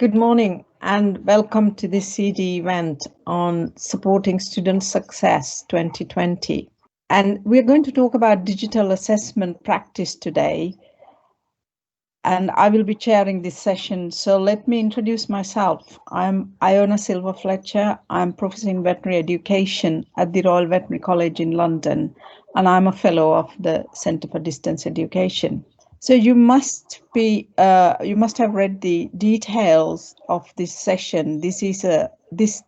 Good morning and welcome to this CD event on Supporting Student Success 2020. And we're going to talk about digital assessment practice today. And I will be chairing this session. So let me introduce myself. I'm Iona Silva Fletcher. I'm Professor in Veterinary Education at the Royal Veterinary College in London, and I'm a fellow of the Centre for Distance Education. So you must have read the details of this session. This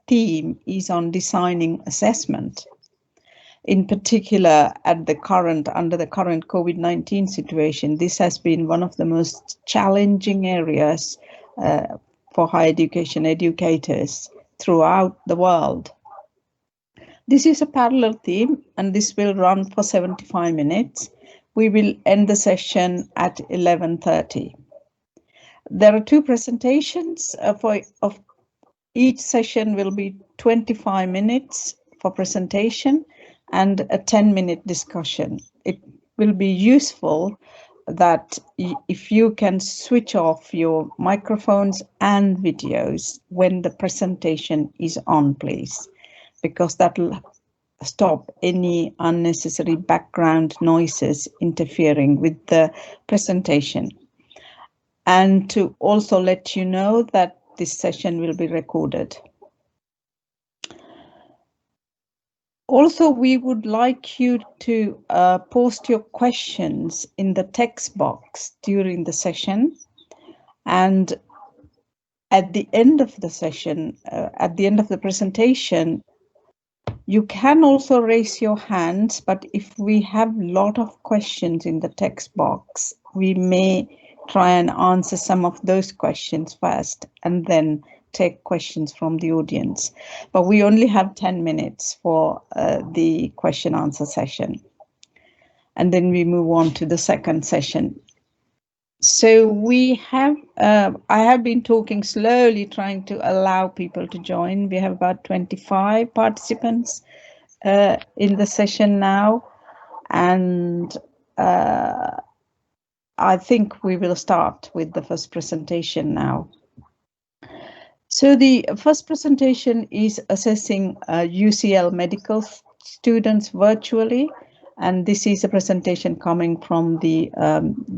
theme is on designing assessment. In particular, under the current COVID-19 situation, this has been one of the most challenging areas for higher education educators throughout the world. This is a parallel theme, and this will run for 75 minutes. We will end the session at 11:30. There are two presentations of each session will be 25 minutes for presentation and a 10-minute discussion. It will be useful that if you can switch off your microphones and videos when the presentation is on, please, because that will stop any unnecessary background noises interfering with the presentation. And to also let you know that this session will be recorded. Also, we would like you to post your questions in the text box during the session. And at the end of the session, at the end of the presentation, you can also raise your hands, but if we have a lot of questions in the text box, we may try and answer some of those questions first and then take questions from the audience. But we only have 10 minutes for the question answer session. And then we move on to the second session. So I have been talking slowly, trying to allow people to join. We have about 25 participants in the session now, and I think we will start with the first presentation now. So the first presentation is assessing UCL medical students virtually, and this is a presentation coming from the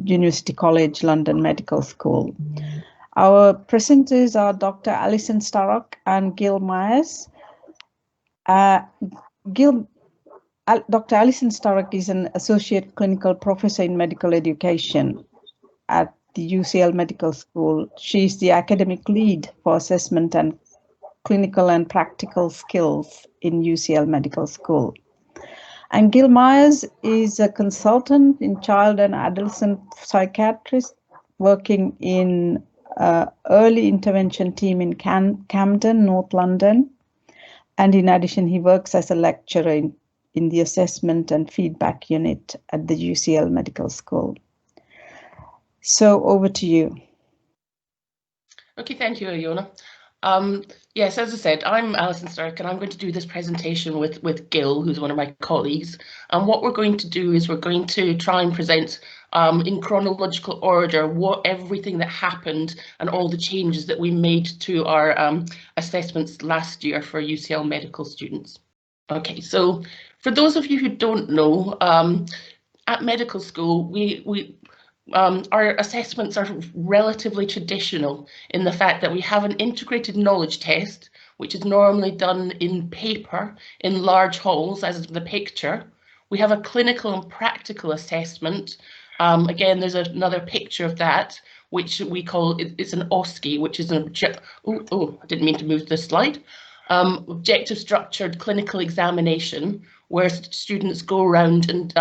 University College London Medical School. Our presenters are Dr. Alison Starrock and Gil Myers. Dr. Alison Starrock is an Associate Clinical Professor in Medical Education at the UCL Medical School. She is the academic lead for assessment and clinical and practical skills in UCL Medical School. And Gil Myers is a consultant in child and adolescent psychiatrist working in early intervention team in Camden, North London. And in addition, he works as a lecturer in the assessment and feedback unit at the UCL Medical School. So over to you. Okay, thank you, Iona. Yes, as I said, I'm Alison Stark, and I'm going to do this presentation with Gil, who's one of my colleagues. And what we're going to do is we're going to try and present in chronological order everything that happened and all the changes that we made to our assessments last year for UCL medical students. Okay, so for those of you who don't know, at medical school, our assessments are relatively traditional in the fact that we have an integrated knowledge test, which is normally done in paper in large halls, as in the picture. We have a clinical and practical assessment. Again, there's another picture of that, which we call, it's an OSCE, which is an I didn't mean to move this slide. Objective structured clinical examination, where students go around and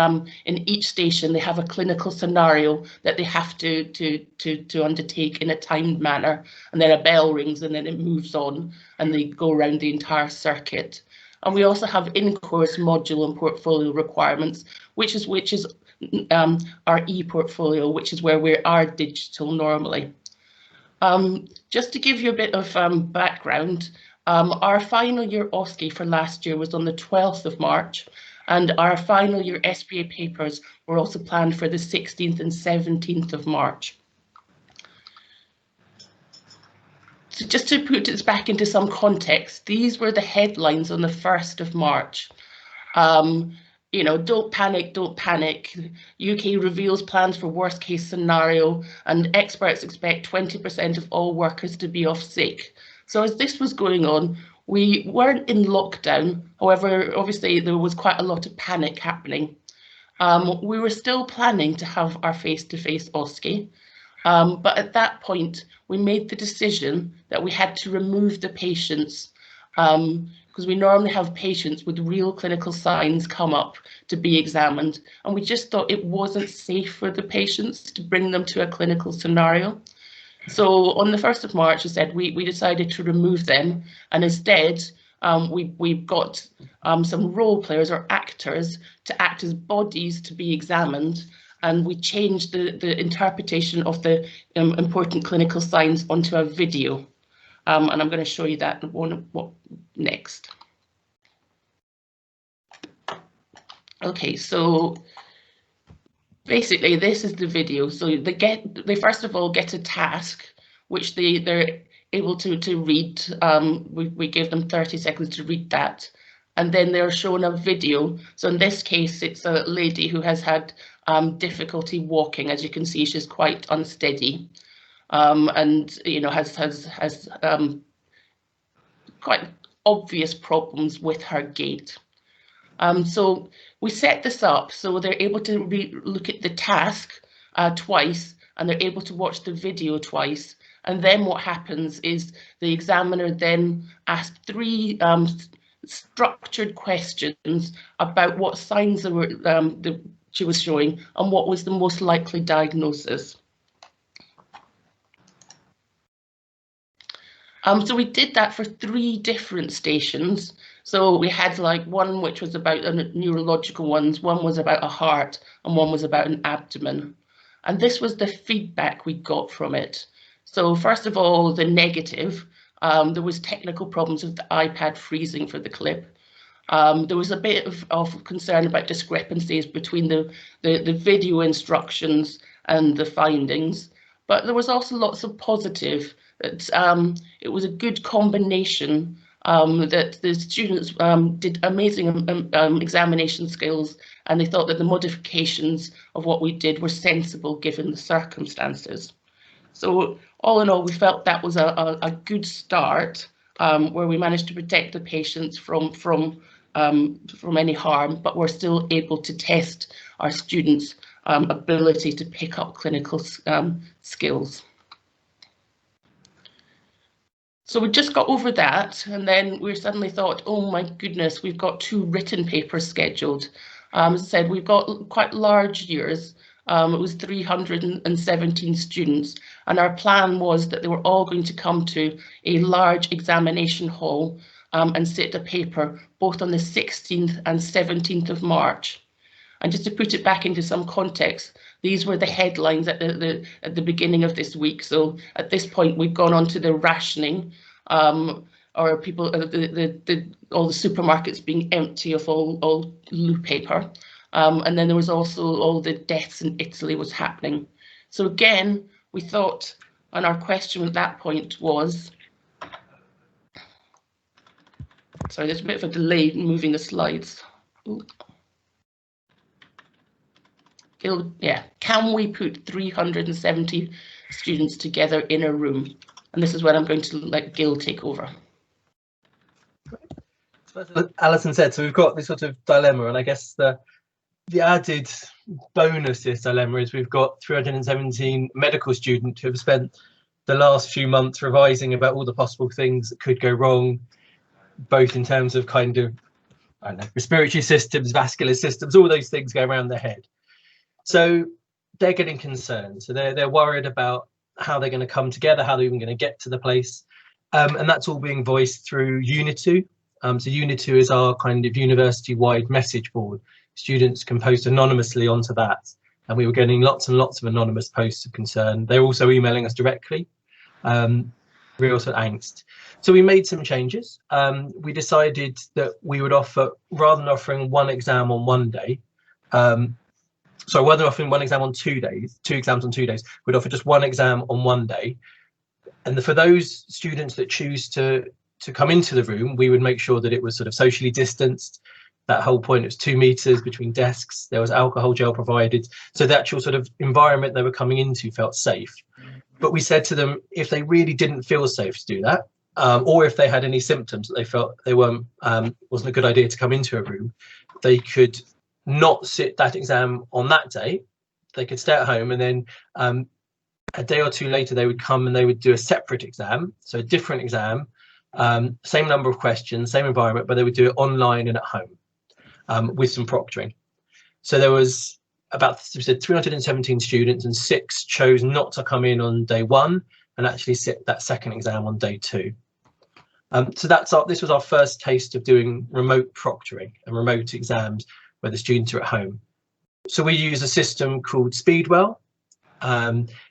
in each station they have a clinical scenario that they have to undertake in a timed manner, and then a bell rings and then it moves on and they go around the entire circuit. And we also have in-course module and portfolio requirements, which is our e-portfolio, which is where we are digital normally. Just to give you a bit of background, our final year OSCE for last year was on the 12th of March, and our final year SPA papers were also planned for the 16th and 17th of March. So just to put this back into some context, these were the headlines on the 1st of March. You know, don't panic, don't panic. UK reveals plans for worst case scenario, and experts expect 20% of all workers to be off sick. So as this was going on, we weren't in lockdown. However, obviously there was quite a lot of panic happening. We were still planning to have our face-to-face OSCE, but at that point we made the decision that we had to remove the patients, because we normally have patients with real clinical signs come up to be examined, and we just thought it wasn't safe for the patients to bring them to a clinical scenario. So on the 1st of March, I said we decided to remove them, and instead we've got some role players or actors to act as bodies to be examined, and we changed the interpretation of the important clinical signs onto a video. And I'm going to show you that next. Okay, so basically this is the video. So they first of all get a task, which they're able to read. We gave them 30 seconds to read that, and then they're shown a video. So in this case, it's a lady who has had difficulty walking. As you can see, she's quite unsteady, and you know has quite obvious problems with her gait. So we set this up so they're able to look at the task twice, and they're able to watch the video twice. And then what happens is the examiner then asked 3 structured questions about what signs there were, she was showing, and what was the most likely diagnosis. So we did that for 3 different stations. So we had like one which was about neurological ones, one was about a heart, and one was about an abdomen. And this was the feedback we got from it. So first of all, the negative, there was technical problems with the iPad freezing for the clip. There was a bit of concern about discrepancies between the video instructions and the findings, but there was also lots of positive. That it was a good combination, that the students did amazing examination skills, and they thought that the modifications of what we did were sensible given the circumstances. So all in all, we felt that was a good start, where we managed to protect the patients from any harm, but we're still able to test our students' ability to pick up clinical skills. So we just got over that, and then we suddenly thought, oh my goodness, we've got 2 written papers scheduled. As I said, we've got quite large years. It was 317 students, and our plan was that they were all going to come to a large examination hall and sit a paper both on the 16th and 17th of March. And just to put it back into some context, these were the headlines at the beginning of this week. So at this point, we've gone on to the rationing, or people, all the supermarkets being empty of all loo paper. And then there was also all the deaths in Italy was happening. So again, we thought, and our question at that point was, sorry, there's a bit of a delay in moving the slides. Ooh. Yeah, can we put 370 students together in a room? And this is where I'm going to let Gil take over. So Alison said, so we've got this sort of dilemma, and I guess the added bonus to this dilemma is we've got 317 medical students who have spent the last few months revising about all the possible things that could go wrong, both in terms of kind of, I don't know, respiratory systems, vascular systems, all those things go around their head. So they're getting concerned. So they're worried about how they're going to come together, how they're even going to get to the place. And that's all being voiced through Unitu. So Unitu is our kind of university-wide message board. Students can post anonymously onto that. And we were getting lots and lots of anonymous posts of concern. They're also emailing us directly. Real sort of angst. So we made some changes. We decided that we would offer, rather than offering 1 exam on 1 day, so rather than offering 1 exam on 2 days, 2 exams on 2 days, we'd offer just 1 exam on 1 day. And for those students that choose to come into the room, we would make sure that it was sort of socially distanced. That whole point, it was 2 meters between desks. There was alcohol gel provided. So the actual sort of environment they were coming into felt safe. But we said to them, if they really didn't feel safe to do that, or if they had any symptoms that they felt they wasn't a good idea to come into a room, they could not sit that exam on that day. They could stay at home, and then a day or two later they would come and they would do a separate exam, so a different exam, same number of questions, same environment, but they would do it online and at home with some proctoring. So there was about 317 students, and 6 chose not to come in on day 1 and actually sit that second exam on day 2. So this was our first taste of doing remote proctoring and remote exams where the students are at home. So we use a system called eSpeedwell.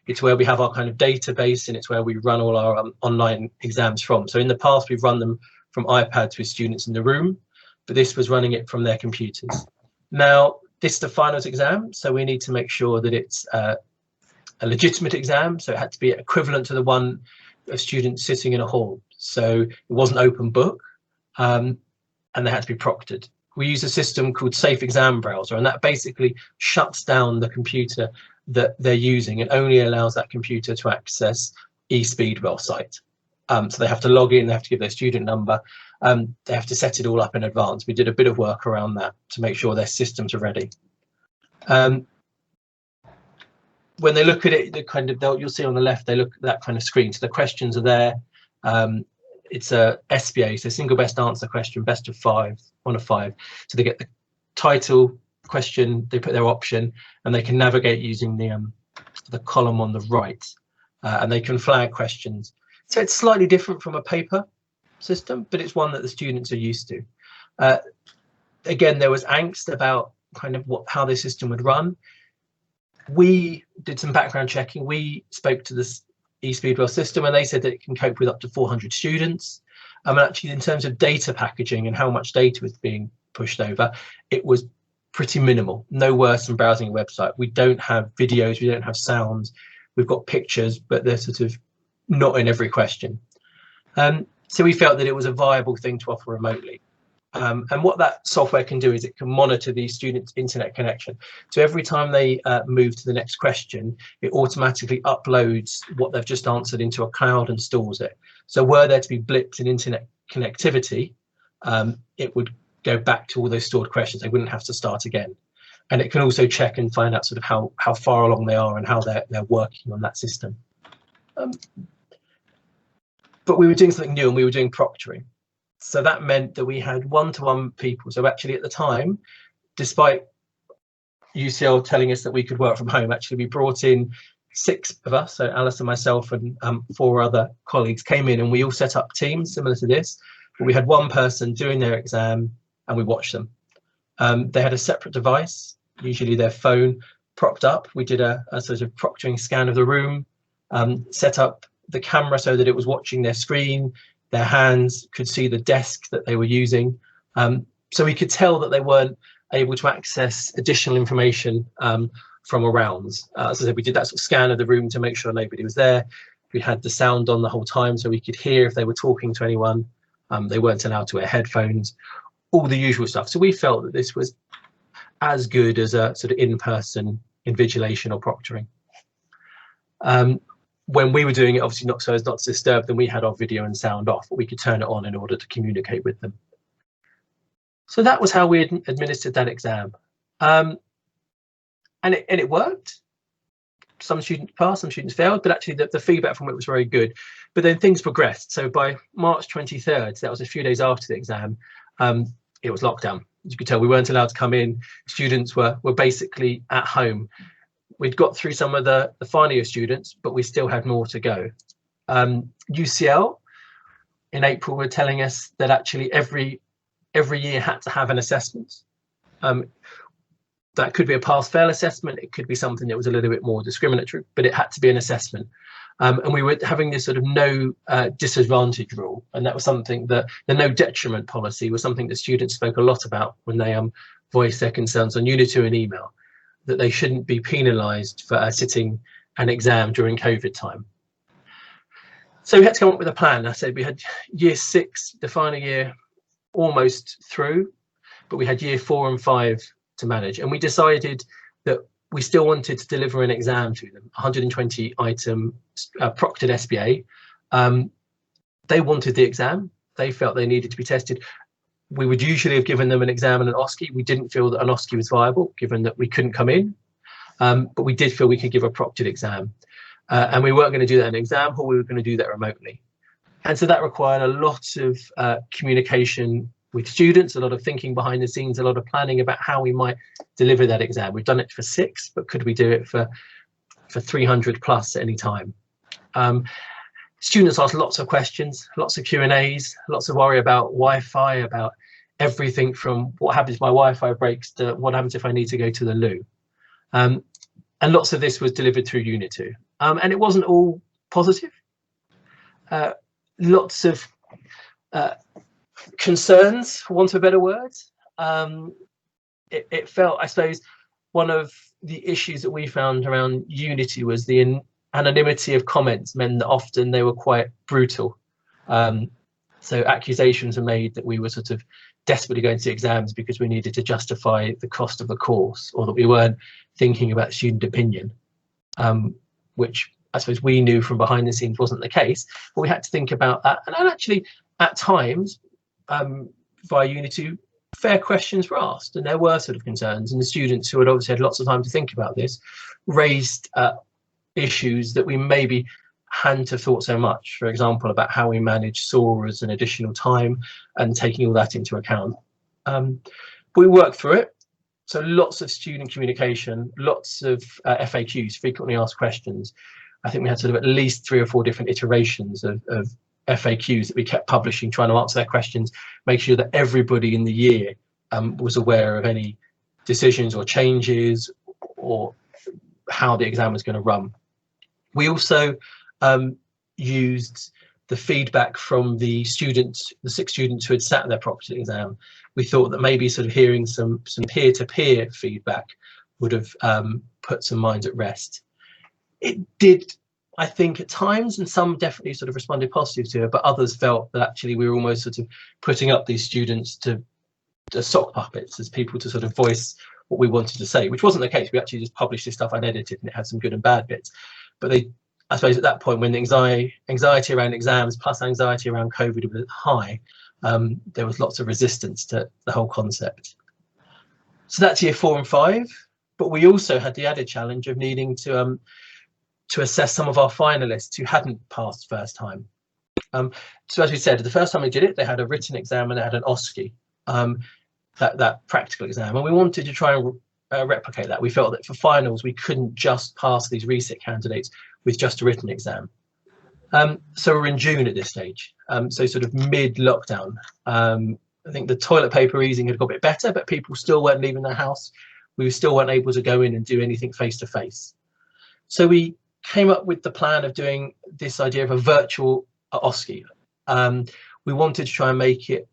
It's where we have our kind of database, and it's where we run all our online exams from. So in the past, we've run them from iPads with students in the room, but this was running it from their computers. Now, this is the finals exam, so we need to make sure that it's a legitimate exam. So it had to be equivalent to the one of students sitting in a hall. So it wasn't open book, and they had to be proctored. We use a system called Safe Exam Browser, and that basically shuts down the computer that they're using and only allows that computer to access eSpeedwell site. So they have to log in, they have to give their student number, they have to set it all up in advance. We did a bit of work around that to make sure their systems are ready. When they look at it, you'll see on the left, they look at that kind of screen. So the questions are there. It's a SBA, so single best answer question, best of 5, 1 of 5. So they get the title, question, they put their option, and they can navigate using the column on the right, and they can flag questions. So it's slightly different from a paper system, but it's one that the students are used to. Again, there was angst about kind of how this system would run. We did some background checking. We spoke to this eSpeedwell system, and they said that it can cope with up to 400 students. And actually, in terms of data packaging and how much data was being pushed over, it was pretty minimal, no worse than browsing a website. We don't have videos, we don't have sounds, we've got pictures, but they're sort of not in every question. So we felt that it was a viable thing to offer remotely. And what that software can do is it can monitor the students' internet connection. So every time they move to the next question, it automatically uploads what they've just answered into a cloud and stores it. So were there to be blips in internet connectivity, it would go back to all those stored questions. They wouldn't have to start again. And it can also check and find out sort of how far along they are and how they're working on that system. But we were doing something new, and we were doing proctoring. So that meant that we had one-to-one people. So actually at the time, despite UCL telling us that we could work from home, actually we brought in 6 of us, so Alice and myself and 4 other colleagues came in, and we all set up teams similar to this. But we had one person doing their exam, and we watched them. They had a separate device, usually their phone, propped up. We did a sort of proctoring scan of the room, set up the camera so that it was watching their screen. Their hands could see the desk that they were using. So we could tell that they weren't able to access additional information from around. As I said, we did that sort of scan of the room to make sure nobody was there. We had the sound on the whole time so we could hear if they were talking to anyone. They weren't allowed to wear headphones, all the usual stuff. So we felt that this was as good as a sort of in-person invigilation or proctoring. When we were doing it, obviously not so as not to disturb them, we had our video and sound off, but we could turn it on in order to communicate with them. So that was how we administered that exam. And it worked. Some students passed, some students failed, but actually the feedback from it was very good. But then things progressed. So by March 23rd, so that was a few days after the exam, it was lockdown. As you could tell, we weren't allowed to come in. Students were basically at home. We'd got through some of the final year students, but we still had more to go. UCL in April were telling us that actually every year had to have an assessment. That could be a pass-fail assessment. It could be something that was a little bit more discriminatory, but it had to be an assessment. And we were having this sort of no disadvantage rule, and that was something that the no detriment policy was something that students spoke a lot about when they voiced their concerns on Unitu and email, that they shouldn't be penalised for sitting an exam during COVID time. So we had to come up with a plan. I said we had year 6, the final year, almost through, but we had year 4 and 5 to manage, and we decided that we still wanted to deliver an exam to them, 120 item proctored SBA. They wanted the exam. They felt they needed to be tested. We would usually have given them an exam and an OSCE. We didn't feel that an OSCE was viable, given that we couldn't come in, but we did feel we could give a proctored exam. And we weren't going to do that in an exam hall, we were going to do that remotely. And so that required a lot of communication with students, a lot of thinking behind the scenes, a lot of planning about how we might deliver that exam. We've done it for 6, but could we do it for 300 plus at any time? Students asked lots of questions, lots of Q&As, lots of worry about Wi-Fi, about everything from what happens if my Wi-Fi breaks to what happens if I need to go to the loo. And lots of this was delivered through Unitu. And it wasn't all positive. Lots of concerns, for want of a better word. It felt, I suppose, one of the issues that we found around Unitu was the anonymity of comments meant that often they were quite brutal. So accusations were made that we were sort of desperately going to exams because we needed to justify the cost of the course, or that we weren't thinking about student opinion, which I suppose we knew from behind the scenes wasn't the case, but we had to think about that. And actually, at times, via Unitu, fair questions were asked, and there were sort of concerns, and the students who had obviously had lots of time to think about this raised issues that we maybe hadn't have thought so much, for example, about how we manage SORAs and additional time and taking all that into account. We worked through it. So lots of student communication, lots of FAQs, frequently asked questions. I think we had sort of at least 3 or 4 different iterations of FAQs that we kept publishing, trying to answer their questions, make sure that everybody in the year was aware of any decisions or changes or how the exam was going to run. We also used the feedback from the students, the 6 students who had sat their proctored exam. We thought that maybe sort of hearing some peer-to-peer feedback would have put some minds at rest. It did, I think, at times, and some definitely sort of responded positive to it, but others felt that actually we were almost sort of putting up these students to sock puppets, as people to sort of voice what we wanted to say, which wasn't the case. We actually just published this stuff unedited, and it had some good and bad bits. But they, I suppose at that point, when the anxiety around exams plus anxiety around COVID was high, there was lots of resistance to the whole concept. So that's year 4 and 5, but we also had the added challenge of needing to assess some of our finalists who hadn't passed first time. So as we said, the first time we did it, they had a written exam and they had an OSCE, that practical exam, and we wanted to try and replicate that. We felt that for finals, we couldn't just pass these resit candidates with just a written exam. So we're in June at this stage, so sort of mid-lockdown. I think the toilet paper easing had got a bit better, but people still weren't leaving their house. We still weren't able to go in and do anything face-to-face. So we came up with the plan of doing this idea of a virtual OSCE. We wanted to try and make it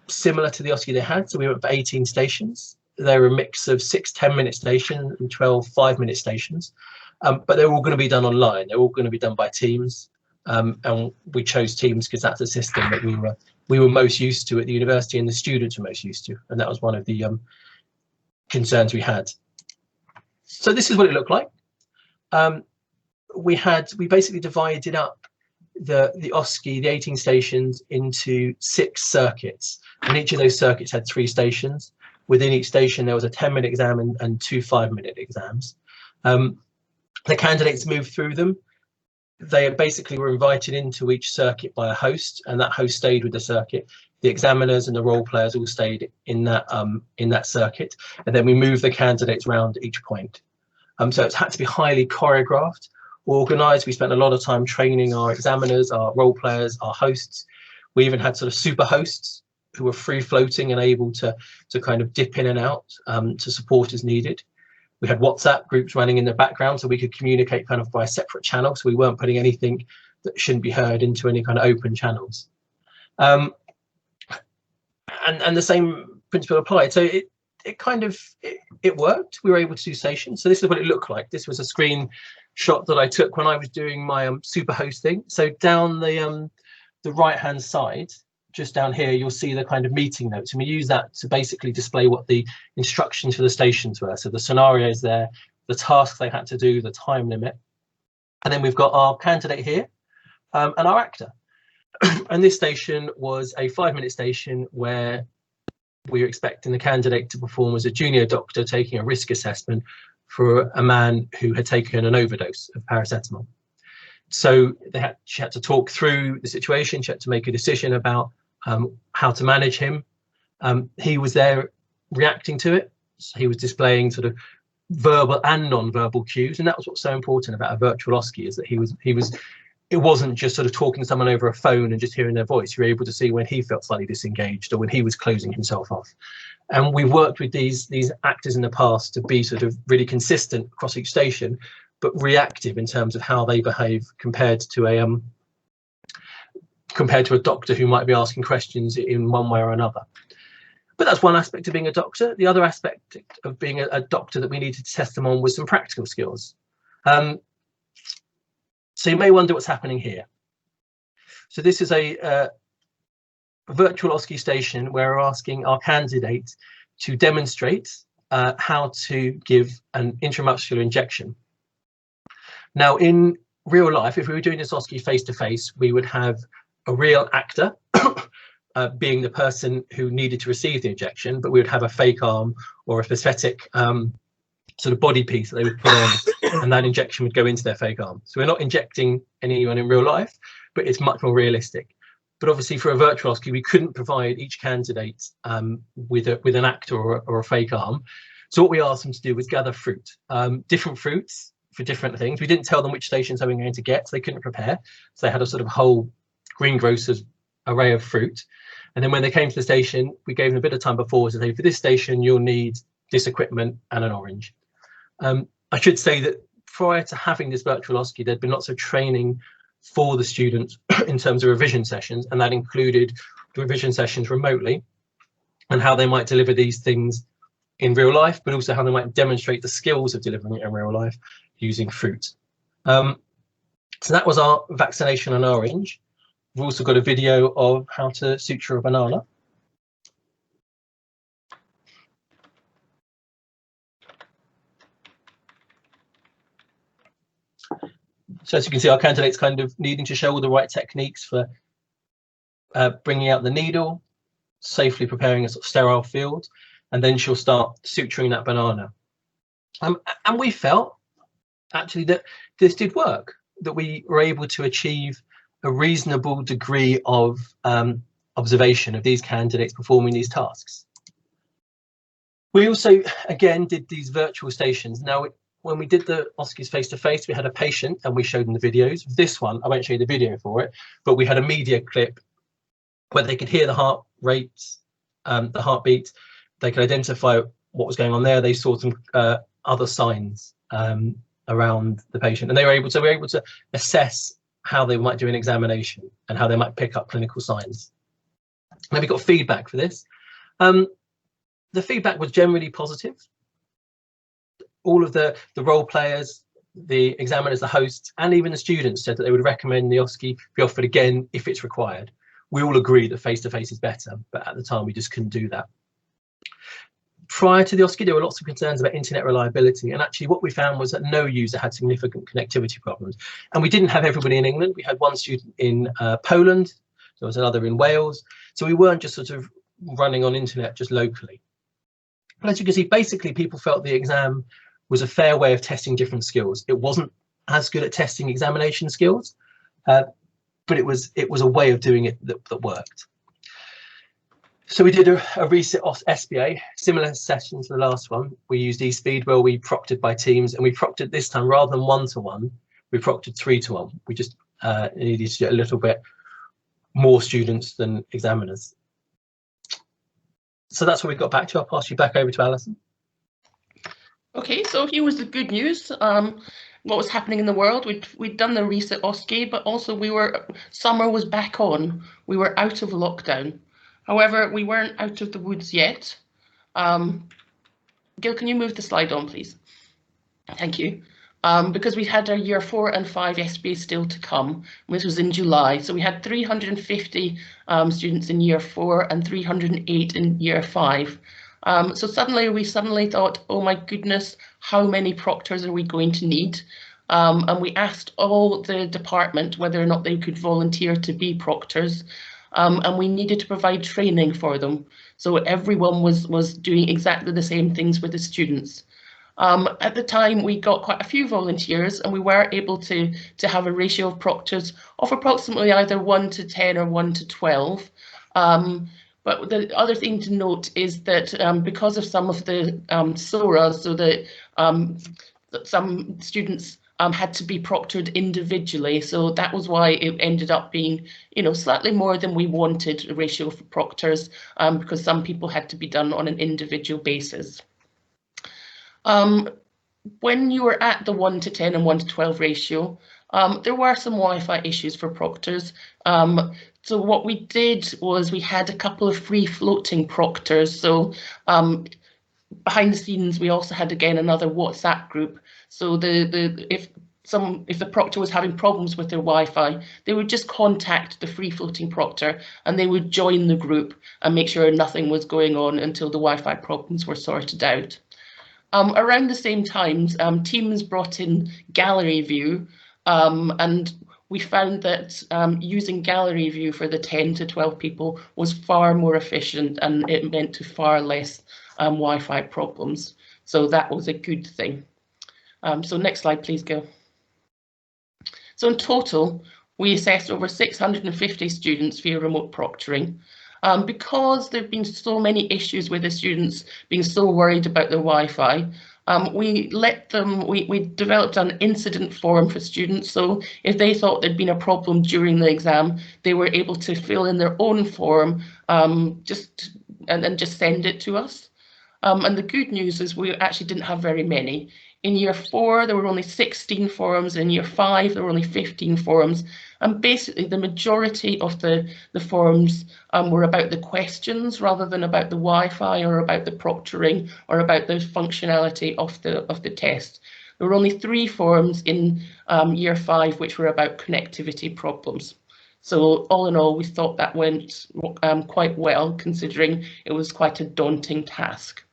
similar to the OSCE they had, so we went for 18 stations. They were a mix of 6 10-minute stations and 12 5-minute stations, but they're all going to be done online. They're all going to be done by Teams, and we chose Teams because that's a system that we were most used to at the university, and the students were most used to, and that was one of the concerns we had. So this is what it looked like. We basically divided up the OSCE, the 18 stations, into 6 circuits, and each of those circuits had 3 stations. Within each station there was a 10-minute exam and 2 5-minute exams. The candidates moved through them. They basically were invited into each circuit by a host, and that host stayed with the circuit. The examiners and the role players all stayed in that circuit, and then we moved the candidates around at each point. So it had to be highly choreographed, organised. We spent a lot of time training our examiners, our role players, our hosts. We even had sort of super hosts who were free floating and able to kind of dip in and out to support as needed. We had WhatsApp groups running in the background so we could communicate kind of by separate channels. So we weren't putting anything that shouldn't be heard into any kind of open channels. And the same principle applied. So it worked. We were able to do stations. So this is what it looked like. This was a screen shot that I took when I was doing my super hosting. So down the right hand side, just down here, you'll see the kind of meeting notes, and we use that to basically display what the instructions for the stations were. So the scenarios there, the tasks they had to do, the time limit, and then we've got our candidate here and our actor. And this station was a 5-minute station where we were expecting the candidate to perform as a junior doctor taking a risk assessment for a man who had taken an overdose of paracetamol. So she had to talk through the situation. She had to make a decision about how to manage him. He was there reacting to it. So he was displaying sort of verbal and non-verbal cues, and that was what's so important about a virtual OSCE, is that it wasn't just sort of talking to someone over a phone and just hearing their voice. You were able to see when he felt slightly disengaged or when he was closing himself off. And we've worked with these actors in the past to be sort of really consistent across each station, but reactive in terms of how they behave compared to a doctor who might be asking questions in one way or another. But that's one aspect of being a doctor. The other aspect of being a doctor that we needed to test them on was some practical skills. So you may wonder what's happening here. So this is a virtual OSCE station where we're asking our candidate to demonstrate how to give an intramuscular injection. Now, in real life, if we were doing this OSCE face-to-face, we would have a real actor being the person who needed to receive the injection, but we would have a fake arm or a prosthetic sort of body piece that they would put on, and that injection would go into their fake arm. So we're not injecting anyone in real life, but it's much more realistic. But obviously for a virtual OSCE, we couldn't provide each candidate with an actor or a fake arm. So what we asked them to do was gather fruit, different fruits for different things. We didn't tell them which stations they were going to get, so they couldn't prepare. So they had a sort of whole greengrocer's array of fruit. And then when they came to the station, we gave them a bit of time before to say, for this station, you'll need this equipment and an orange. I should say that prior to having this virtual OSCE, there'd been lots of training for the students in terms of revision sessions, and that included the revision sessions remotely and how they might deliver these things in real life, but also how they might demonstrate the skills of delivering it in real life using fruit. So that was our vaccination on orange. We've also got a video of how to suture a banana. So as you can see, our candidate's kind of needing to show all the right techniques for bringing out the needle, safely preparing a sort of sterile field, and then she'll start suturing that banana. And we felt actually that this did work, that we were able to achieve a reasonable degree of observation of these candidates performing these tasks. We also, again, did these virtual stations. Now, when we did the OSCEs face-to-face, we had a patient and we showed them the videos. This one, I won't show you the video for it, but we had a media clip where they could hear the heart rates, the heartbeat. They could identify what was going on there. They saw some other signs around the patient, and we were able to assess how they might do an examination and how they might pick up clinical signs. Now we got feedback for this. The feedback was generally positive. All of the role players, the examiners, the hosts, and even the students said that they would recommend the OSCE be offered again if it's required. We all agree that face-to-face is better, but at the time we just couldn't do that. Prior to the OSCE, there were lots of concerns about internet reliability, and actually what we found was that no user had significant connectivity problems. And we didn't have everybody in England. We had one student in Poland, there was another in Wales, so we weren't just sort of running on internet just locally. But as you can see, basically people felt the exam was a fair way of testing different skills. It wasn't as good at testing examination skills, but it was a way of doing it that worked. So we did a resit SBA, similar session to the last one. We used eSpeedwell, we proctored by teams, and we proctored this time rather than 1-to-1, we proctored 3-to-1. We just needed to get a little bit more students than examiners. So that's what we got back to. I'll pass you back over to Alison. Okay, so here was the good news. What was happening in the world? We'd done the resit OSCE, but also summer was back on. We were out of lockdown. However, we weren't out of the woods yet. Gil, can you move the slide on, please? Thank you. because we had our year 4 and 5 SBA still to come. This was in July, so we had 350 students in year 4 and 308 in year 5. So we suddenly thought, oh my goodness, how many proctors are we going to need? And we asked all the department whether or not they could volunteer to be proctors, and we needed to provide training for them. So everyone was doing exactly the same things with the students. At the time, we got quite a few volunteers, and we were able to have a ratio of proctors of approximately either 1 to 10 or 1 to 12. But the other thing to note is that because of some of the SORA, so that some students had to be proctored individually, so that was why it ended up being, slightly more than we wanted, a ratio for proctors, because some people had to be done on an individual basis. When you were at the 1 to 10 and 1 to 12 ratio, there were some Wi-Fi issues for proctors. So what we did was we had a couple of free floating proctors. So behind the scenes, we also had again another WhatsApp group. So if the proctor was having problems with their Wi-Fi, they would just contact the free floating proctor and they would join the group and make sure nothing was going on until the Wi-Fi problems were sorted out. Around the same times, Teams brought in gallery view, and we found that using gallery view for the 10 to 12 people was far more efficient, and it meant to far less Wi-Fi problems. So that was a good thing. So next slide, please, Gil. So in total, we assessed over 650 students via remote proctoring. Because there have been so many issues with the students being so worried about their Wi-Fi, we developed an incident form for students. So if they thought there'd been a problem during the exam, they were able to fill in their own form and just send it to us. And the good news is we actually didn't have very many. In year 4, there were only 16 forums. In year 5, there were only 15 forums. And basically, the majority of the forums were about the questions rather than about the Wi-Fi or about the proctoring or about the functionality of the test. There were only 3 forums in year 5 which were about connectivity problems. So all in all, we thought that went quite well, considering it was quite a daunting task.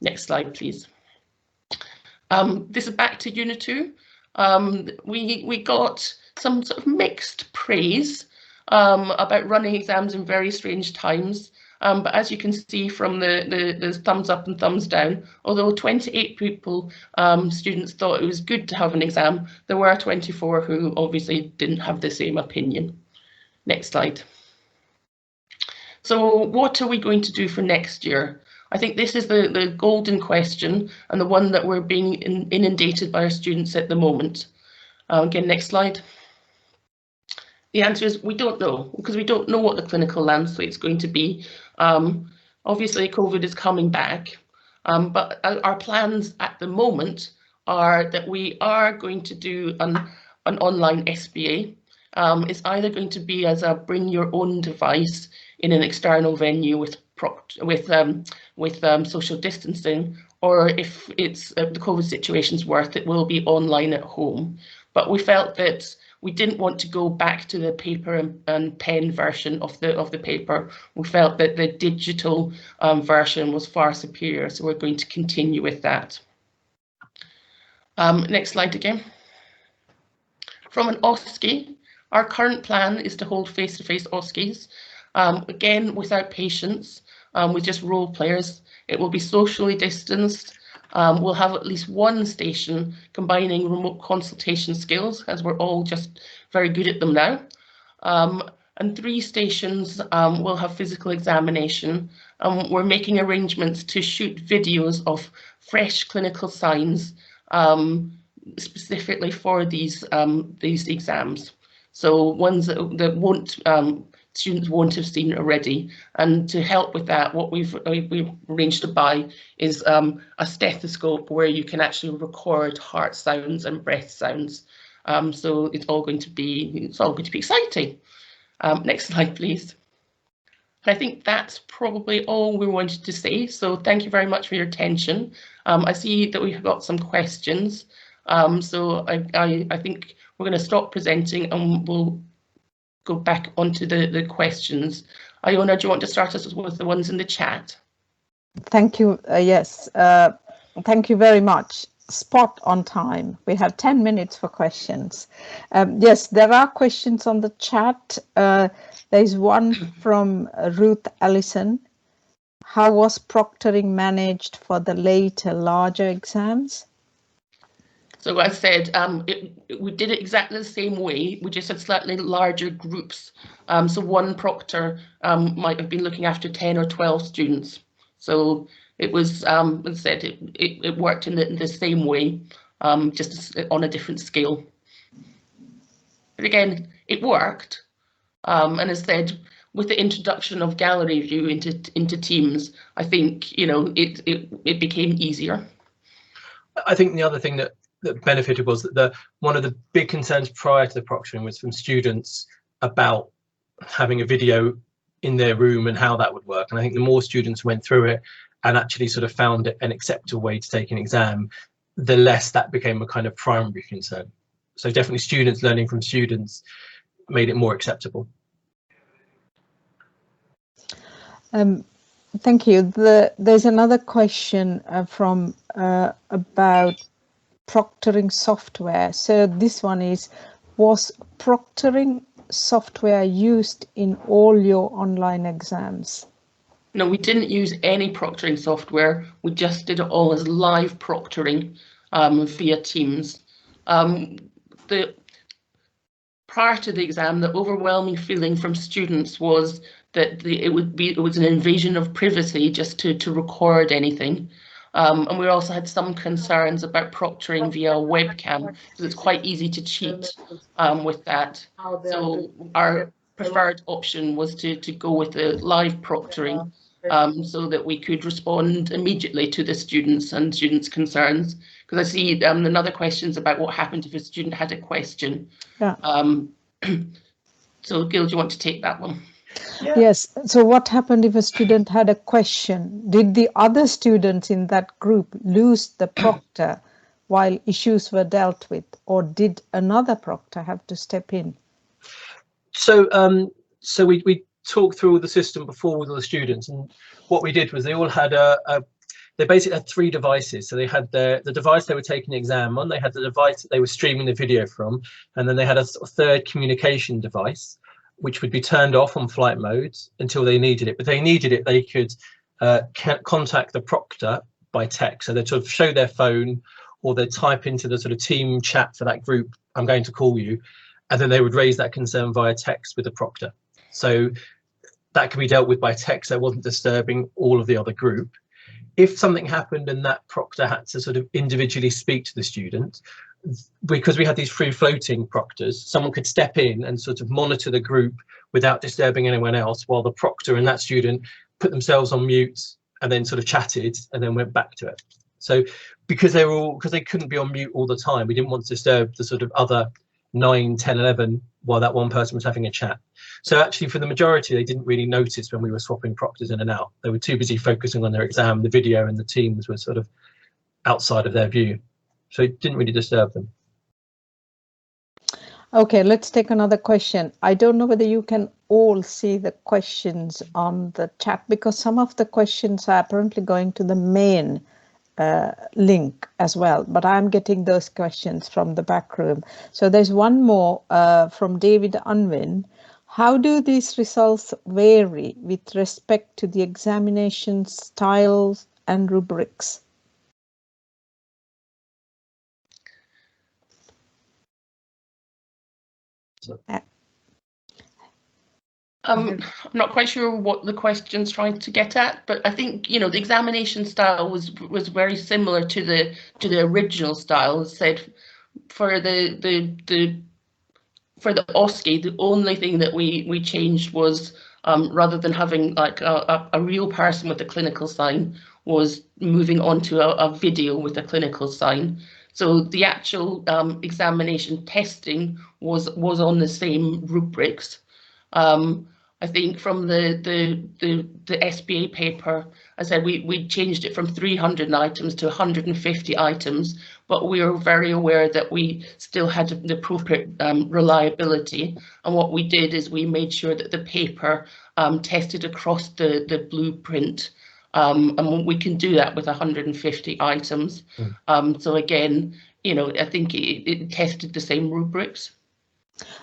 Next slide, please. This is back to Unitu. We got some sort of mixed praise about running exams in very strange times. But as you can see from the thumbs up and thumbs down, although 28 students thought it was good to have an exam, there were 24 who obviously didn't have the same opinion. Next slide. So what are we going to do for next year? I think this is the golden question and the one that we're being inundated by our students at the moment. Again, next slide. The answer is we don't know, because we don't know what the clinical landscape is going to be. Obviously, COVID is coming back, but our plans at the moment are that we are going to do an online SBA. It's either going to be as a bring your own device in an external venue with social distancing, or if it's the COVID situation's worth, it will be online at home. But we felt that we didn't want to go back to the paper and pen version of the paper. We felt that the digital version was far superior, so we're going to continue with that. Next slide again. From an OSCE, our current plan is to hold face-to-face OSCEs, again without patients, with just role players. It will be socially distanced. We'll have at least one station combining remote consultation skills, as we're all just very good at them now. And 3 stations will have physical examination. We're making arrangements to shoot videos of fresh clinical signs specifically for these exams. So ones that students won't have seen already. And to help with that, what we've arranged to buy is a stethoscope where you can actually record heart sounds and breath sounds. So it's all going to be exciting. Next slide, please. I think that's probably all we wanted to say. So thank you very much for your attention. I see that we've got some questions. So I think we're going to stop presenting and we'll go back onto the questions. Iona, do you want to start us with the ones in the chat? Thank you. Yes. Thank you very much. Spot on time. We have 10 minutes for questions. Yes, there are questions on the chat. There's one from Ruth Allison. How was proctoring managed for the later, larger exams? So as I said, we did it exactly the same way. We just had slightly larger groups. So one proctor might have been looking after 10 or 12 students. So it was, as I said, it worked in the same way, just on a different scale. But again, it worked. And as I said, with the introduction of gallery view into Teams, I think, you know, it became easier. I think the other thing that benefited was that one of the big concerns prior to the proctoring was from students about having a video in their room and how that would work. And I think the more students went through it and actually sort of found it an acceptable way to take an exam, the less that became a kind of primary concern. So definitely students learning from students made it more acceptable. Thank you. There's another question from about proctoring software. So this one is, was proctoring software used in all your online exams? No, we didn't use any proctoring software. We just did it all as live proctoring via Teams. Prior to the exam, the overwhelming feeling from students was that it was an invasion of privacy just to record anything. And we also had some concerns about proctoring via webcam, because it's quite easy to cheat with that. So our preferred option was to go with the live proctoring, so that we could respond immediately to the students and students' concerns. Because I see another questions about what happened if a student had a question. Yeah. So Gil, do you want to take that one? Yeah. Yes. So what happened if a student had a question? Did the other students in that group lose the proctor while issues were dealt with, or did another proctor have to step in? So so we talked through the system before with all the students, and what we did was they all had they basically had 3 devices. So they had the device they were taking the exam on, they had the device that they were streaming the video from, and then they had a sort of third communication device, which would be turned off on flight mode until they needed it. But they needed it, they could contact the proctor by text. So they'd sort of show their phone, or they'd type into the sort of team chat for that group, I'm going to call you, and then they would raise that concern via text with the proctor. So that could be dealt with by text. That wasn't disturbing all of the other group. If something happened and that proctor had to sort of individually speak to the student, because we had these free floating proctors, someone could step in and sort of monitor the group without disturbing anyone else, while the proctor and that student put themselves on mute and then sort of chatted and then went back to it. So because they couldn't be on mute all the time, we didn't want to disturb the sort of other 9, 10, 11 while that one person was having a chat. So actually for the majority, they didn't really notice when we were swapping proctors in and out. They were too busy focusing on their exam. The video and the Teams were sort of outside of their view. So it didn't really disturb them. Okay, let's take another question. I don't know whether you can all see the questions on the chat, because some of the questions are apparently going to the main link as well, but I'm getting those questions from the back room. So there's one more from David Unwin. How do these results vary with respect to the examination styles and rubrics? I'm not quite sure what the question's trying to get at, but I think, you know, the examination style was very similar to the original style. As said, for the OSCE, the only thing that we changed was rather than having like a real person with a clinical sign, was moving on to a video with a clinical sign. So the actual examination testing was on the same rubrics. I think from the SBA paper, I said we changed it from 300 items to 150 items, but we are very aware that we still had the appropriate reliability. And what we did is we made sure that the paper tested across the blueprint. And we can do that with 150 items. So again, you know, I think it tested the same rubrics.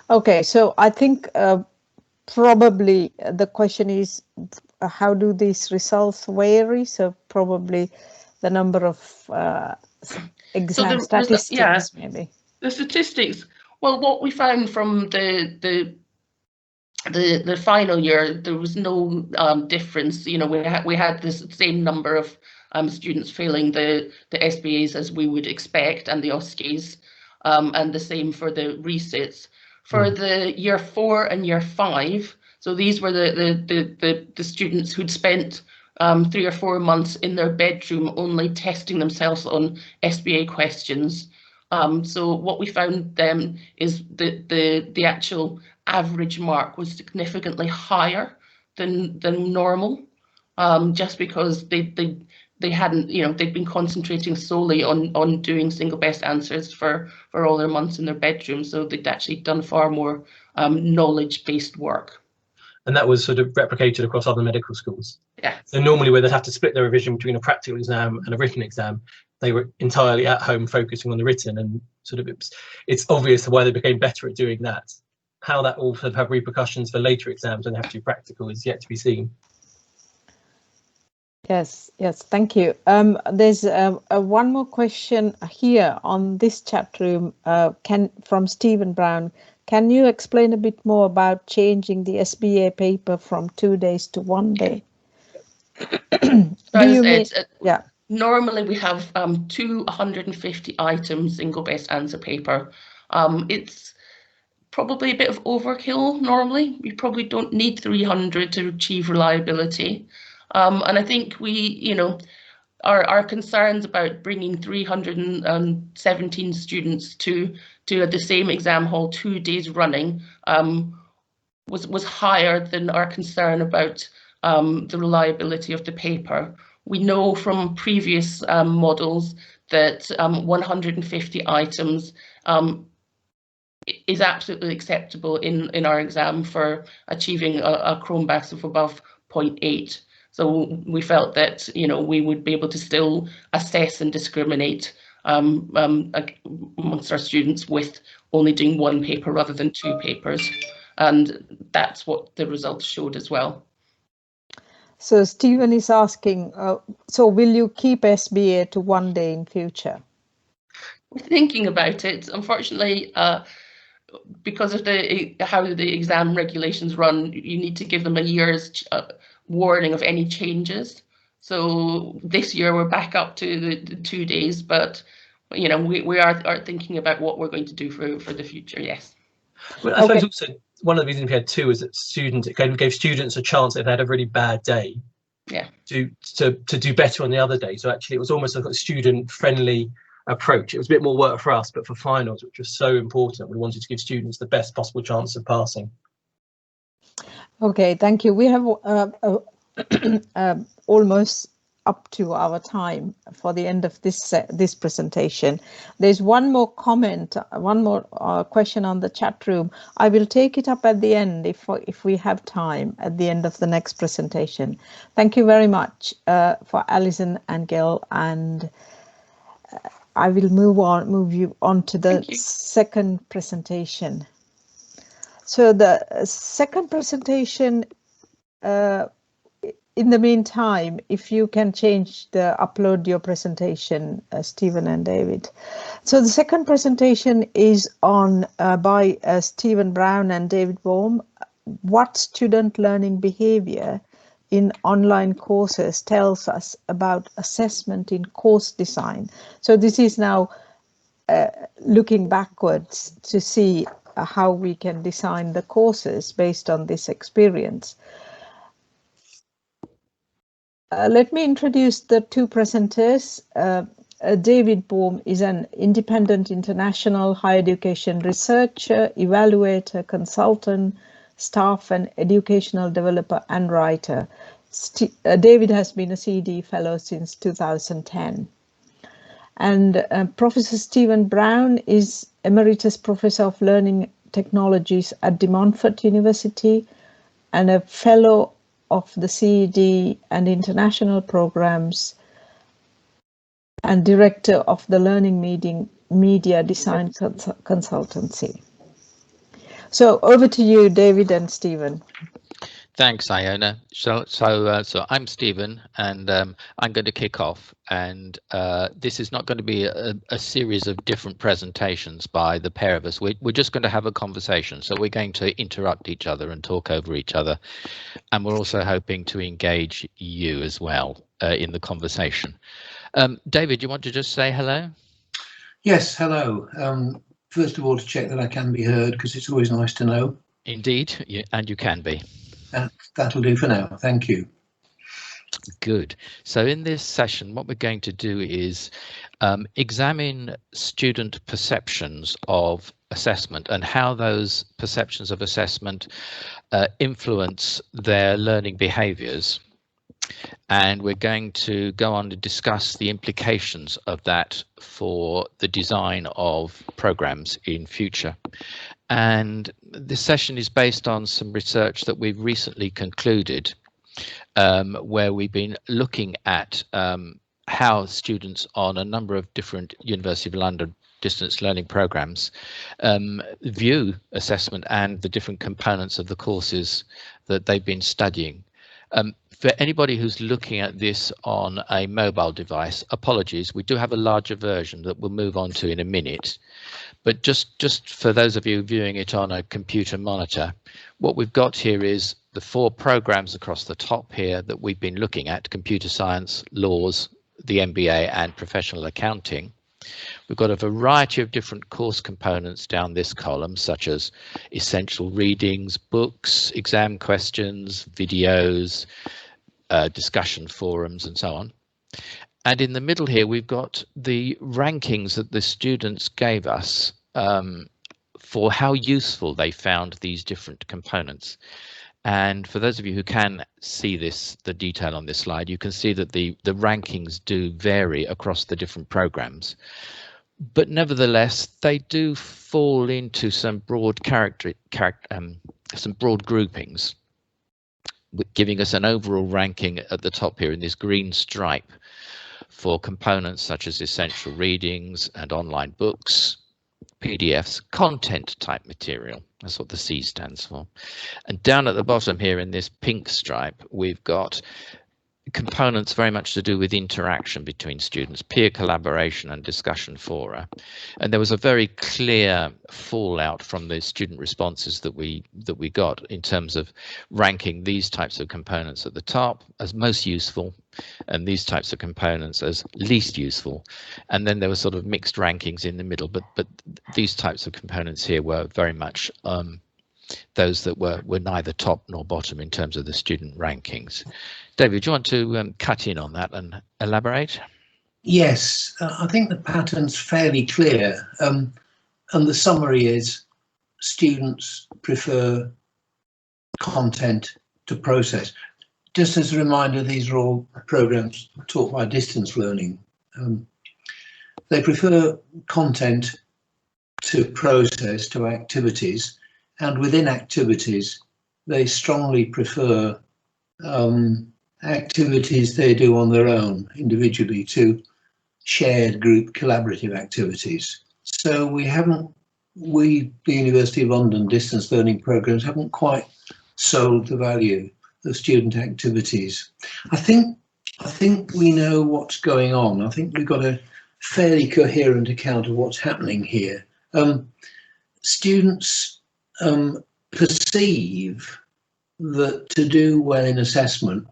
Okay, so I think probably the question is, how do these results vary? So probably the number of exam statistics, maybe. The statistics. Well, what we found from the final year, there was no difference. You know, we had the same number of students failing the SBAs as we would expect, and the OSCEs, and the same for the resits. For the year 4 and year 5, so these were the students who'd spent 3 or 4 months in their bedroom only testing themselves on SBA questions. So what we found then is that the actual average mark was significantly higher than normal, just because they hadn't, you know, they'd been concentrating solely on doing single best answers for all their months in their bedroom, so they'd actually done far more knowledge-based work. And that was sort of replicated across other medical schools. Yeah. So normally where they'd have to split their revision between a practical exam and a written exam, they were entirely at home focusing on the written, and sort of it's obvious why they became better at doing that. How that will sort of have repercussions for later exams when they have to do practical is yet to be seen. Yes, thank you. There's one more question here on this chat room from Stephen Brown. Can you explain a bit more about changing the SBA paper from 2 days to 1 day? Yeah. Normally we have 250 items single best answer paper. It's probably a bit of overkill normally. We probably don't need 300 to achieve reliability. And I think we, you know, our concerns about bringing 317 students to the same exam hall 2 days running was higher than our concern about the reliability of the paper. We know from previous models that 150 items is absolutely acceptable in our exam for achieving a Cronbach's of above 0.8. So we felt that, you know, we would be able to still assess and discriminate amongst our students with only doing 1 paper rather than 2 papers. And that's what the results showed as well. So Stephen is asking, so will you keep SBA to 1 day in future? We're thinking about it. Unfortunately, because of how the exam regulations run, you need to give them a year's warning of any changes. So this year we're back up to the 2 days, but you know, we are thinking about what we're going to do for the future. Yes. Well, I suppose also one of the reasons we had 2 is that it gave students a chance if they had a really bad day, yeah, to do better on the other day. So actually it was almost like a student friendly approach. It was a bit more work for us, but for finals, which was so important, we wanted to give students the best possible chance of passing. Okay, thank you. We have almost up to our time for the end of this presentation. There's one more comment, one more question on the chat room. I will take it up at the end if we have time at the end of the next presentation. Thank you very much for Alison and Gil, and I will move you on to the second presentation. So the second presentation, in the meantime, if you can upload your presentation, Stephen and David. So the second presentation is on by Stephen Brown and David Baum, what student learning behavior in online courses tells us about assessment in course design. So this is now looking backwards to see how we can design the courses based on this experience. Let me introduce the 2 presenters. David Baum is an independent international higher education researcher, evaluator, consultant, staff and educational developer and writer. David has been a CD fellow since 2010. And Professor Stephen Brown is Emeritus Professor of Learning Technologies at De Montfort University and a Fellow of the CED and International Programs and Director of the Learning Media Design Consultancy. So over to you, David and Stephen. Thanks, Iona. So I'm Stephen, and I'm going to kick off. And this is not going to be a series of different presentations by the pair of us. We're just going to have a conversation. So we're going to interrupt each other and talk over each other. And we're also hoping to engage you as well in the conversation. David, you want to just say hello? Yes, hello. First of all, to check that I can be heard, because it's always nice to know. Indeed, and you can be. That'll do for now. Thank you. Good. So in this session, what we're going to do is examine student perceptions of assessment and how those perceptions of assessment influence their learning behaviours. And we're going to go on to discuss the implications of that for the design of programs in future. And this session is based on some research that we've recently concluded, where we've been looking at how students on a number of different University of London distance learning programs view assessment and the different components of the courses that they've been studying. For anybody who's looking at this on a mobile device, apologies, we do have a larger version that we'll move on to in a minute. But just for those of you viewing it on a computer monitor, what we've got here is the 4 programs across the top here that we've been looking at: computer science, laws, the MBA and professional accounting. We've got a variety of different course components down this column, such as essential readings, books, exam questions, videos, discussion forums and so on. And in the middle here, we've got the rankings that the students gave us for how useful they found these different components. And for those of you who can see this, the detail on this slide, you can see that the rankings do vary across the different programs. But nevertheless, they do fall into some broad some broad groupings, giving us an overall ranking at the top here in this green stripe for components such as essential readings and online books, PDFs, content type material. That's what the C stands for. And down at the bottom here in this pink stripe, we've got components very much to do with interaction between students, peer collaboration and discussion fora. And there was a very clear fallout from the student responses that we got in terms of ranking these types of components at the top as most useful and these types of components as least useful. And then there were sort of mixed rankings in the middle, but these types of components here were very much those that were neither top nor bottom in terms of the student rankings. David, do you want to cut in on that and elaborate? Yes, I think the pattern's fairly clear, and the summary is students prefer content to process. Just as a reminder, these are all programs taught by distance learning. They prefer content to process, to activities, and within activities, they strongly prefer activities they do on their own individually to shared group collaborative activities. So we, the University of London distance learning programs, haven't quite sold the value of student activities. I think we know what's going on. I think we've got a fairly coherent account of what's happening here. Students perceive that to do well in assessment,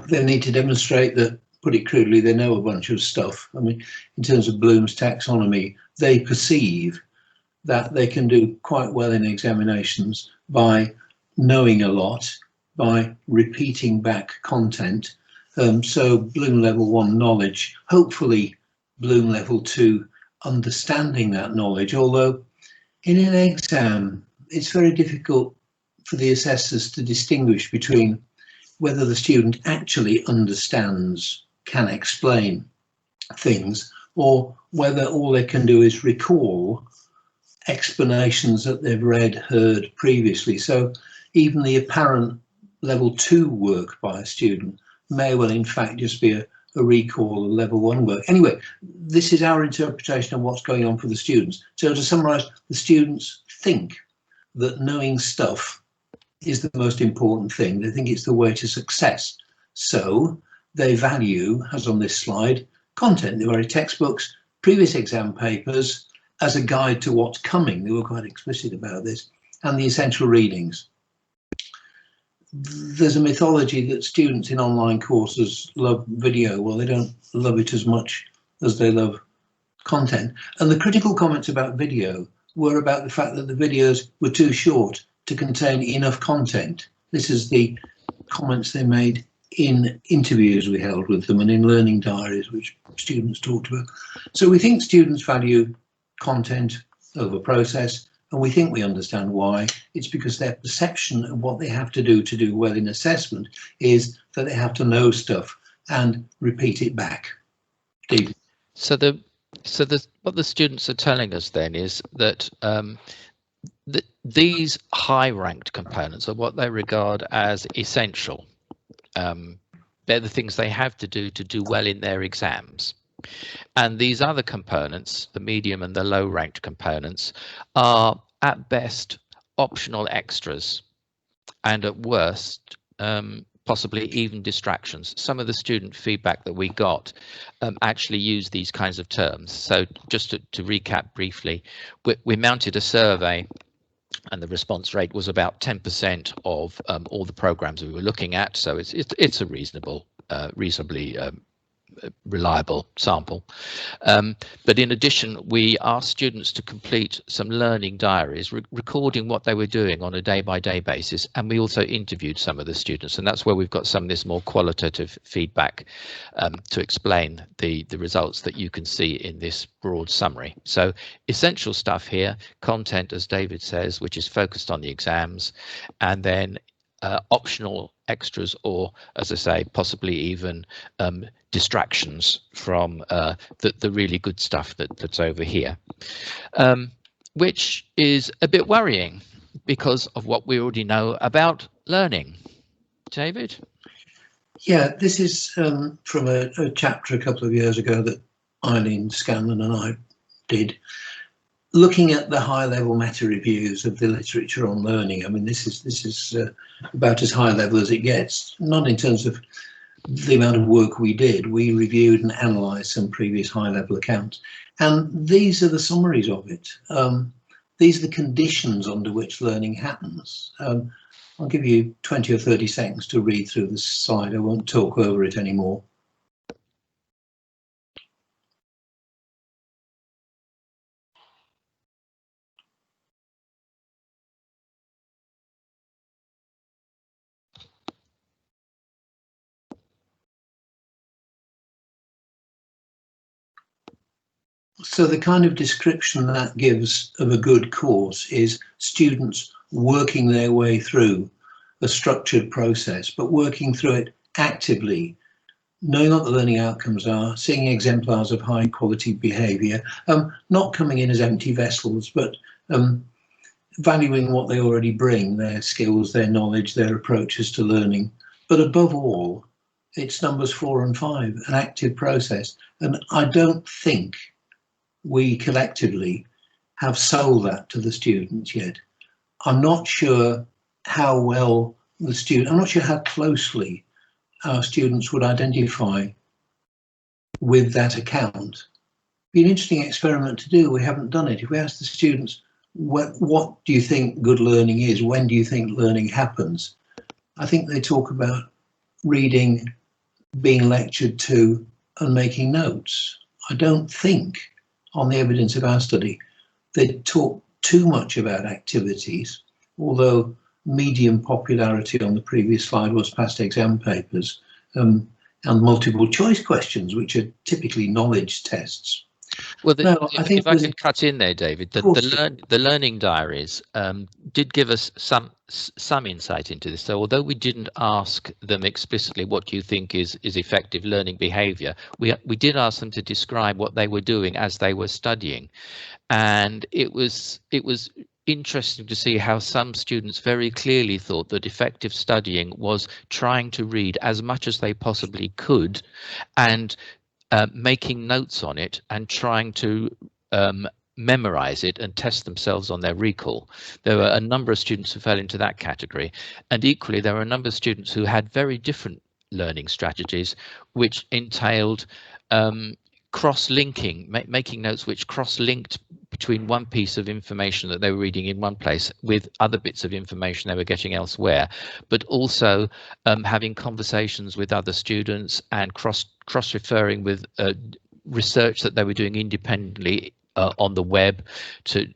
they need to demonstrate that, put it crudely, they know a bunch of stuff. I mean, in terms of Bloom's taxonomy, they perceive that they can do quite well in examinations by knowing a lot, by repeating back content. So Bloom level 1 knowledge, hopefully Bloom level 2 understanding that knowledge, although in an exam, it's very difficult for the assessors to distinguish between whether the student actually understands, can explain things, or whether all they can do is recall explanations that they've read, heard previously. So even the apparent level 2 work by a student may well in fact just be a recall of level 1 work. Anyway, this is our interpretation of what's going on for the students. So to summarise, the students think that knowing stuff is the most important thing. They think it's the way to success. So they value, as on this slide, content. They value textbooks, previous exam papers as a guide to what's coming. They were quite explicit about this, and the essential readings. There's a mythology that students in online courses love video. Well, they don't love it as much as they love content. And the critical comments about video were about the fact that the videos were too short to contain enough content. This is the comments they made in interviews we held with them and in learning diaries, which students talked about. So we think students value content over process, and we think we understand why. It's because their perception of what they have to do well in assessment is that they have to know stuff and repeat it back. David. So what the students are telling us then is that these high-ranked components are what they regard as essential. They're the things they have to do well in their exams. And these other components, the medium and the low-ranked components, are at best optional extras, and at worst possibly even distractions. Some of the student feedback that we got actually used these kinds of terms. So just to recap briefly, we mounted a survey, and the response rate was about 10% of all the programs we were looking at. So it's a reasonably reliable sample. But in addition, we asked students to complete some learning diaries, recording what they were doing on a day-by-day basis, and we also interviewed some of the students, and that's where we've got some of this more qualitative feedback to explain the results that you can see in this broad summary. So essential stuff here, content, as David says, which is focused on the exams, and then optional extras, or as I say, possibly even distractions from the really good stuff that's over here, which is a bit worrying because of what we already know about learning. David? Yeah, this is from a chapter a couple of years ago that Eileen Scanlon and I did, looking at the high-level meta reviews of the literature on learning. I mean, this is about as high level as it gets, not in terms of the amount of work we did. We reviewed and analysed some previous high-level accounts, and these are the summaries of it. These are the conditions under which learning happens. I'll give you 20 or 30 seconds to read through this slide. I won't talk over it anymore. So the kind of description that gives of a good course is students working their way through a structured process, but working through it actively, knowing what the learning outcomes are, seeing exemplars of high quality behaviour, not coming in as empty vessels, but valuing what they already bring, their skills, their knowledge, their approaches to learning. But above all, it's numbers 4 and 5, an active process. And I don't think we collectively have sold that to the students yet. I'm not sure how well I'm not sure how closely our students would identify with that account. Be an interesting experiment to do. We haven't done it. If we ask the students, what do you think good learning is? When do you think learning happens? I think they talk about reading, being lectured to, and making notes. I don't think, on the evidence of our study, they talk too much about activities, although medium popularity on the previous slide was past exam papers and multiple choice questions, which are typically knowledge tests. Well, No, I think if I could cut in there, David, the learning diaries did give us some insight into this. So although we didn't ask them explicitly what do you think is effective learning behaviour, we did ask them to describe what they were doing as they were studying, and it was interesting to see how some students very clearly thought that effective studying was trying to read as much as they possibly could and making notes on it and trying to memorize it and test themselves on their recall. There were a number of students who fell into that category, and equally there were a number of students who had very different learning strategies which entailed cross-linking, making notes which cross-linked between one piece of information that they were reading in one place with other bits of information they were getting elsewhere, but also having conversations with other students and cross-referring with research that they were doing independently on the web to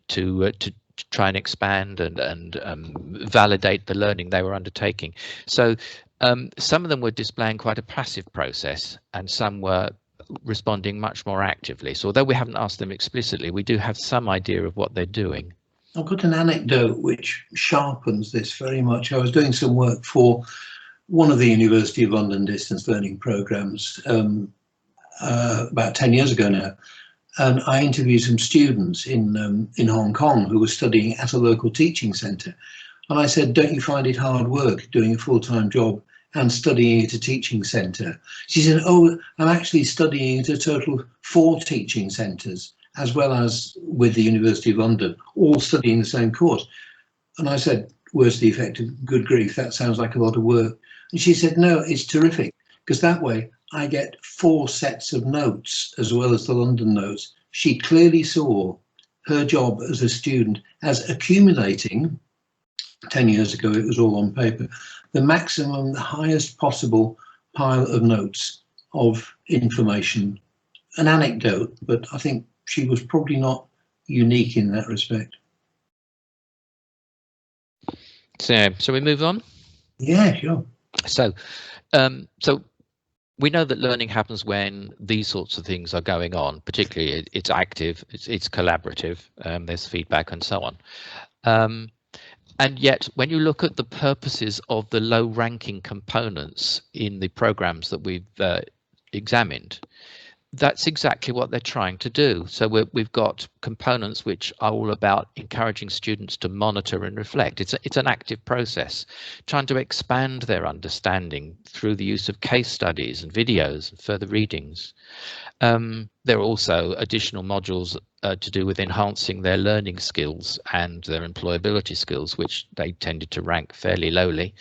try and expand and validate the learning they were undertaking. So some of them were displaying quite a passive process, and some were responding much more actively. So although we haven't asked them explicitly, we do have some idea of what they're doing. I've got an anecdote which sharpens this very much. I was doing some work for one of the University of London distance learning programs about 10 years ago now, and I interviewed some students in Hong Kong who were studying at a local teaching centre, and I said, don't you find it hard work doing a full-time job and studying at a teaching centre? She said, oh, I'm actually studying at a total of 4 teaching centres, as well as with the University of London, all studying the same course. And I said, where's the effect of good grief? That sounds like a lot of work. And she said, no, it's terrific, because that way I get 4 sets of notes as well as the London notes. She clearly saw her job as a student as accumulating, 10 years ago it was all on paper, the maximum, the highest possible pile of notes of information. An anecdote, but I think she was probably not unique in that respect. So shall we move on? Yeah, sure. So we know that learning happens when these sorts of things are going on, particularly it's active, it's collaborative, there's feedback and so on. And yet, when you look at the purposes of the low-ranking components in the programs that we've examined, that's exactly what they're trying to do. So we've got components which are all about encouraging students to monitor and reflect. It's an active process, trying to expand their understanding through the use of case studies and videos and further readings. There are also additional modules to do with enhancing their learning skills and their employability skills, which they tended to rank fairly lowly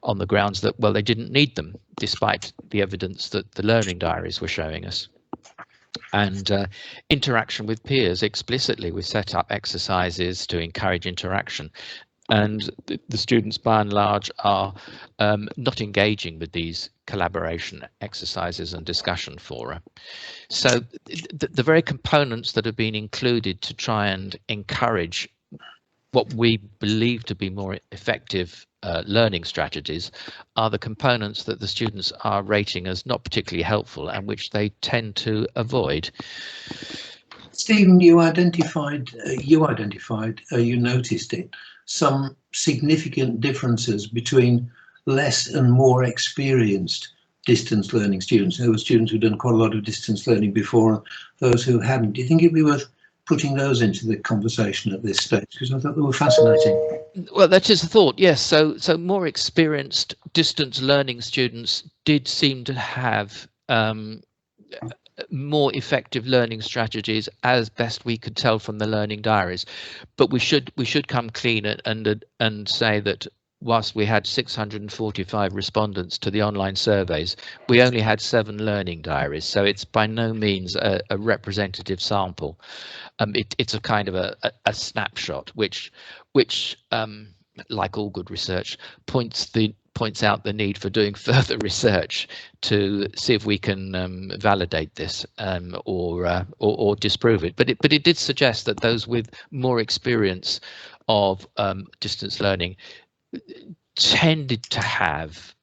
on the grounds that, well, they didn't need them, despite the evidence that the learning diaries were showing us. And interaction with peers, explicitly we set up exercises to encourage interaction, and the students by and large are not engaging with these collaboration exercises and discussion fora. So the very components that have been included to try and encourage what we believe to be more effective learning strategies are the components that the students are rating as not particularly helpful and which they tend to avoid. Stephen, you noticed it, some significant differences between less and more experienced distance learning students. There were students who'd done quite a lot of distance learning before and those who hadn't. Do you think it'd be worth putting those into the conversation at this stage? Because I thought they were fascinating. Well, that is a thought, yes. So more experienced distance learning students did seem to have more effective learning strategies, as best we could tell from the learning diaries. But we should come clean and say that whilst we had 645 respondents to the online surveys, we only had 7 learning diaries. So it's by no means a representative sample. It's a kind of a snapshot, which like all good research, points out the need for doing further research to see if we can validate this or disprove it. But it did suggest that those with more experience of distance learning tended to have,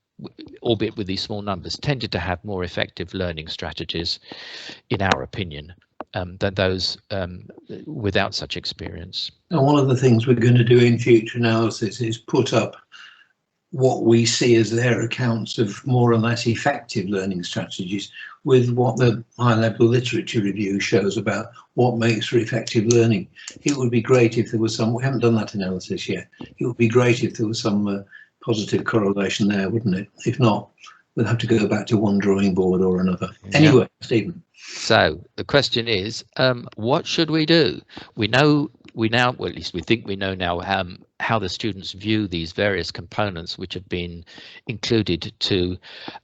albeit with these small numbers, tended to have more effective learning strategies, in our opinion. than those without such experience. And one of the things we're going to do in future analysis is put up what we see as their accounts of more or less effective learning strategies with what the high-level literature review shows about what makes for effective learning. It would be great if there was some, we haven't done that analysis yet, it would be great if there was some positive correlation there, wouldn't it? If not, we'll have to go back to one drawing board or another. Anyway, yeah. Stephen. So the question is, what should we do? We now, well, at least we think we know now how the students view these various components which have been included to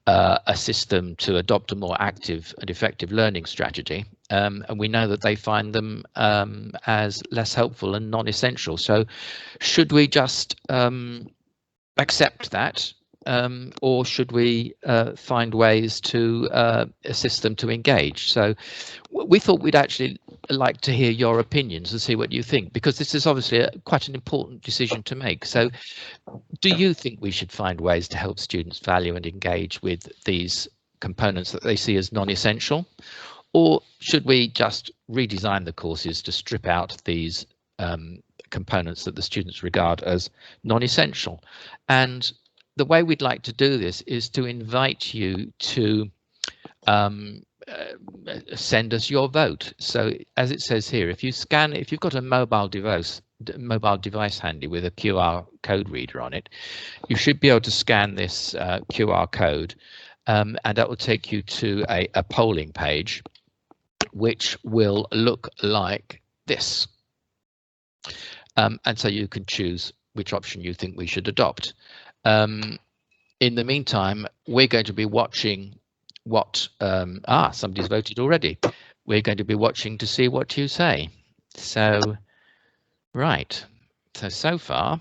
assist them to adopt a more active and effective learning strategy. And we know that they find them as less helpful and non-essential. So should we just accept that? Or should we find ways to assist them to engage? So we thought we'd actually like to hear your opinions and see what you think, because this is obviously quite an important decision to make. So do you think we should find ways to help students value and engage with these components that they see as non-essential? Or should we just redesign the courses to strip out these components that the students regard as non-essential? And the way we'd like to do this is to invite you to send us your vote. So as it says here, if you've got a mobile device handy with a QR code reader on it, you should be able to scan this QR code, and that will take you to a polling page, which will look like this. And so you can choose which option you think we should adopt. In the meantime, we're going to be watching what somebody's voted already. We're going to be watching to see what you say. So right, so far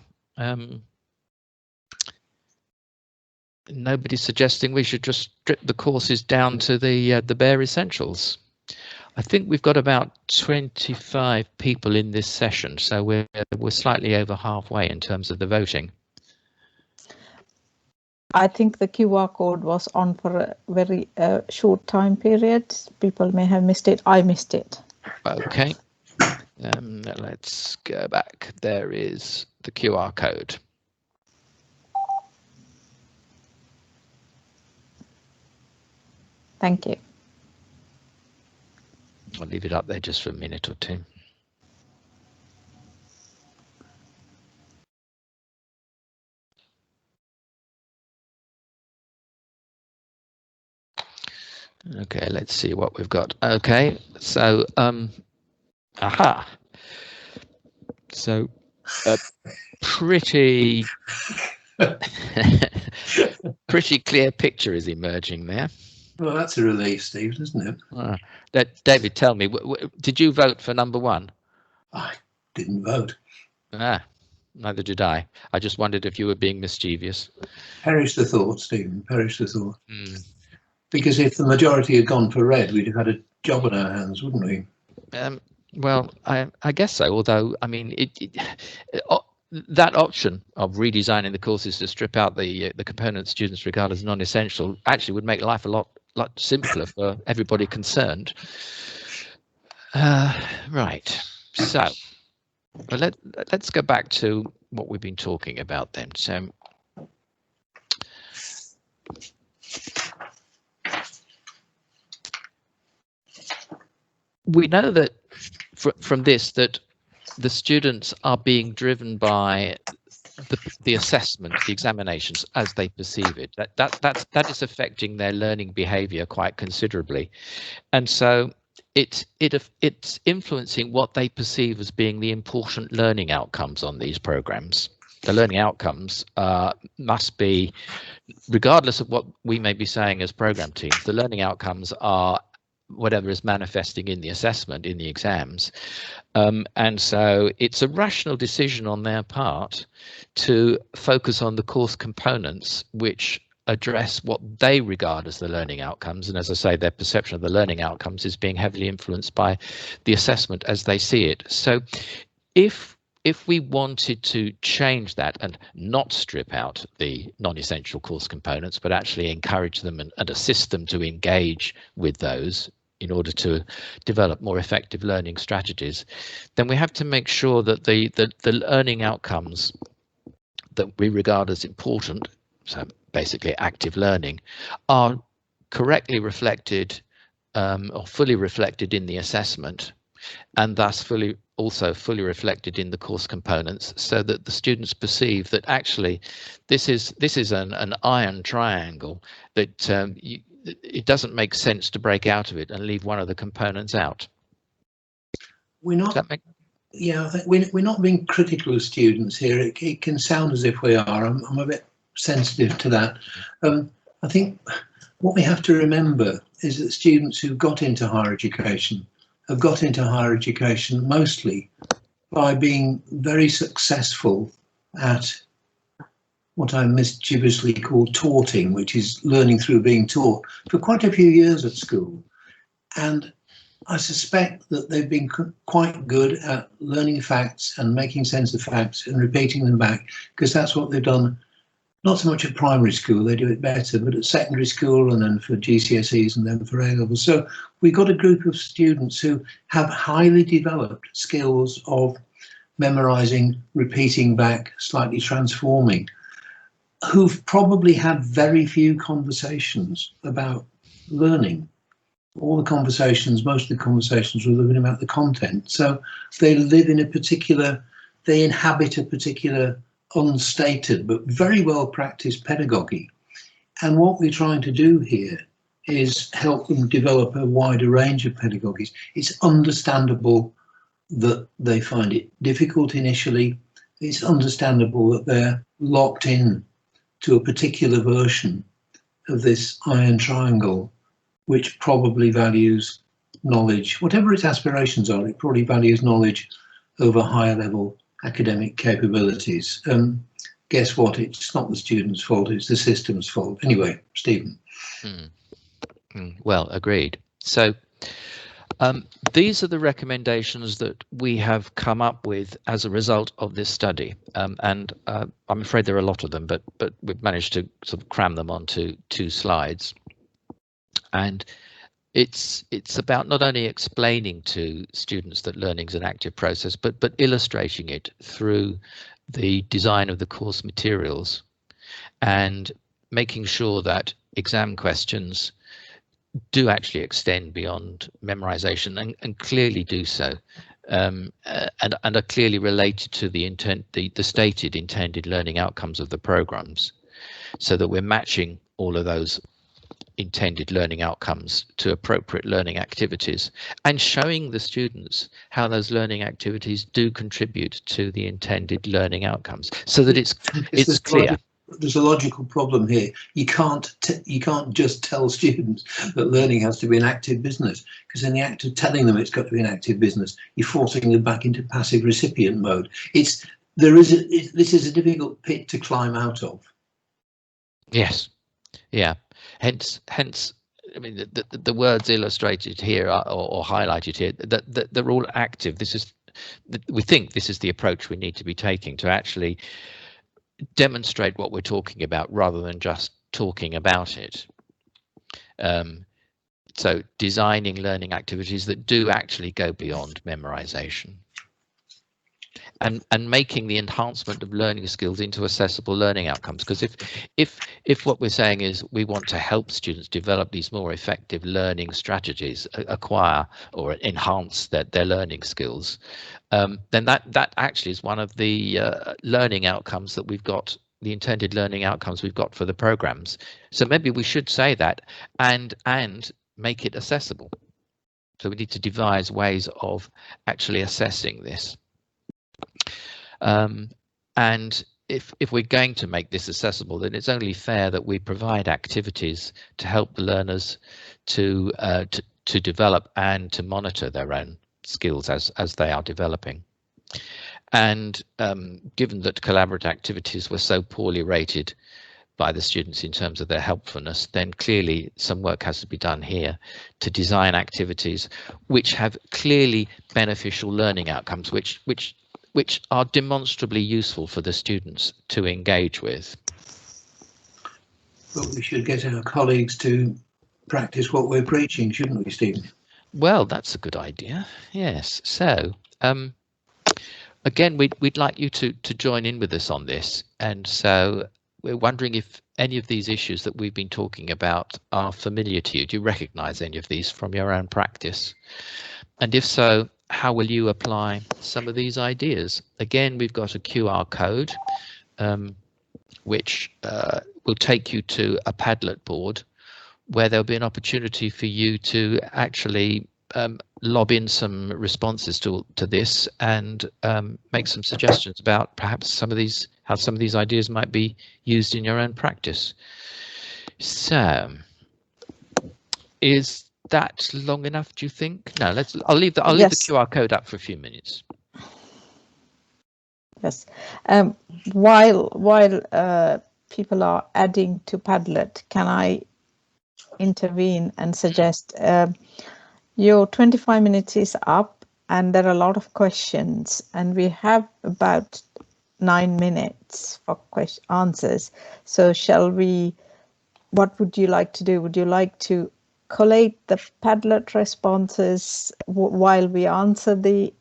nobody's suggesting we should just strip the courses down to the bare essentials. I think we've got about 25 people in this session, so we're slightly over halfway in terms of the voting. I think the QR code was on for a very short time period. People may have missed it. I missed it. Okay. Let's go back. There is the QR code. Thank you. I'll leave it up there just for a minute or two. Okay, let's see what we've got. Okay, so aha. So a pretty pretty clear picture is emerging there. Well, that's a relief, Steve, isn't it? David, tell me, did you vote for number one? I didn't vote. Neither did I. I just wondered if you were being mischievous. Perish the thought, Stephen, perish the thought. Because if the majority had gone for red, we'd have had a job on our hands, wouldn't we? Well, I guess so. Although, I mean, that option of redesigning the courses to strip out the components students regard as non-essential actually would make life a lot simpler for everybody concerned. Right. So, well, let's go back to what we've been talking about then. So. We know that from this that the students are being driven by the assessment, the examinations as they perceive it. That is affecting their learning behaviour quite considerably, and so it's influencing what they perceive as being the important learning outcomes on these programs. The learning outcomes must be, regardless of what we may be saying as program teams, the learning outcomes are whatever is manifesting in the assessment, in the exams. And so it's a rational decision on their part to focus on the course components which address what they regard as the learning outcomes. And as I say, their perception of the learning outcomes is being heavily influenced by the assessment as they see it. So if we wanted to change that and not strip out the non-essential course components, but actually encourage them and assist them to engage with those in order to develop more effective learning strategies, then we have to make sure that the learning outcomes that we regard as important, so basically active learning, are correctly reflected or fully reflected in the assessment, and thus also fully reflected in the course components, so that the students perceive that actually this is an iron triangle, that it doesn't make sense to break out of it and leave one of the components out. We're not. Yeah, I think we're not being critical of students here. It can sound as if we are. I'm a bit sensitive to that. I think what we have to remember is that students who got into higher education have got into higher education mostly by being very successful at what I mischievously call taughting, which is learning through being taught, for quite a few years at school. And I suspect that they've been quite good at learning facts and making sense of facts and repeating them back, because that's what they've done, not so much at primary school, they do it better, but at secondary school and then for GCSEs and then for A-levels. So we've got a group of students who have highly developed skills of memorising, repeating back, slightly transforming, who've probably had very few conversations about learning. All the conversations, most of the conversations will have been about the content. So they live in a particular, they inhabit a particular unstated but very well practiced pedagogy. And what we're trying to do here is help them develop a wider range of pedagogies. It's understandable that they find it difficult initially. It's understandable that they're locked in to a particular version of this iron triangle, which probably values knowledge, whatever its aspirations are, it probably values knowledge over higher level academic capabilities. Guess what? It's not the student's fault, it's the system's fault. Anyway, Stephen. Well, agreed. So these are the recommendations that we have come up with as a result of this study, and I'm afraid there are a lot of them, but we've managed to sort of cram them onto 2 slides. And it's about not only explaining to students that learning is an active process, but illustrating it through the design of the course materials and making sure that exam questions do actually extend beyond memorization and clearly do so, and are clearly related to the stated intended learning outcomes of the programs, so that we're matching all of those intended learning outcomes to appropriate learning activities and showing the students how those learning activities do contribute to the intended learning outcomes, so that it's clear. There's a logical problem here. You can't just tell students that learning has to be an active business, because in the act of telling them it's got to be an active business, you're forcing them back into passive recipient mode. This is a difficult pit to climb out of. Yes, yeah. Hence, I mean, the words illustrated here or highlighted here, that they're all active. We think this is the approach we need to be taking to actually demonstrate what we're talking about, rather than just talking about it. So designing learning activities that do actually go beyond memorization, and making the enhancement of learning skills into accessible learning outcomes. Because if what we're saying is we want to help students develop these more effective learning strategies, acquire or enhance their learning skills, then that actually is one of the learning outcomes that we've got, the intended learning outcomes we've got for the programs. So maybe we should say that and make it accessible. So we need to devise ways of actually assessing this. And if we're going to make this accessible, then it's only fair that we provide activities to help the learners to develop and to monitor their own skills as they are developing. And given that collaborative activities were so poorly rated by the students in terms of their helpfulness, then clearly some work has to be done here to design activities which have clearly beneficial learning outcomes, which are demonstrably useful for the students to engage with. But we should get our colleagues to practice what we're preaching, shouldn't we, Stephen? Well, that's a good idea. Yes. So again, we'd like you to join in with us on this. And so we're wondering if any of these issues that we've been talking about are familiar to you. Do you recognise any of these from your own practice? And if so, how will you apply some of these ideas? Again, we've got a QR code, which will take you to a Padlet board where there'll be an opportunity for you to actually lob in some responses to this and make some suggestions about perhaps how some of these ideas might be used in your own practice. So, is that long enough, do you think? No, I'll leave the QR code up for a few minutes. Yes. While people are adding to Padlet, can I intervene and suggest your 25 minutes is up and there are a lot of questions and we have about 9 minutes for answers. So what would you like to do? Would you like to collate the Padlet responses while we answer the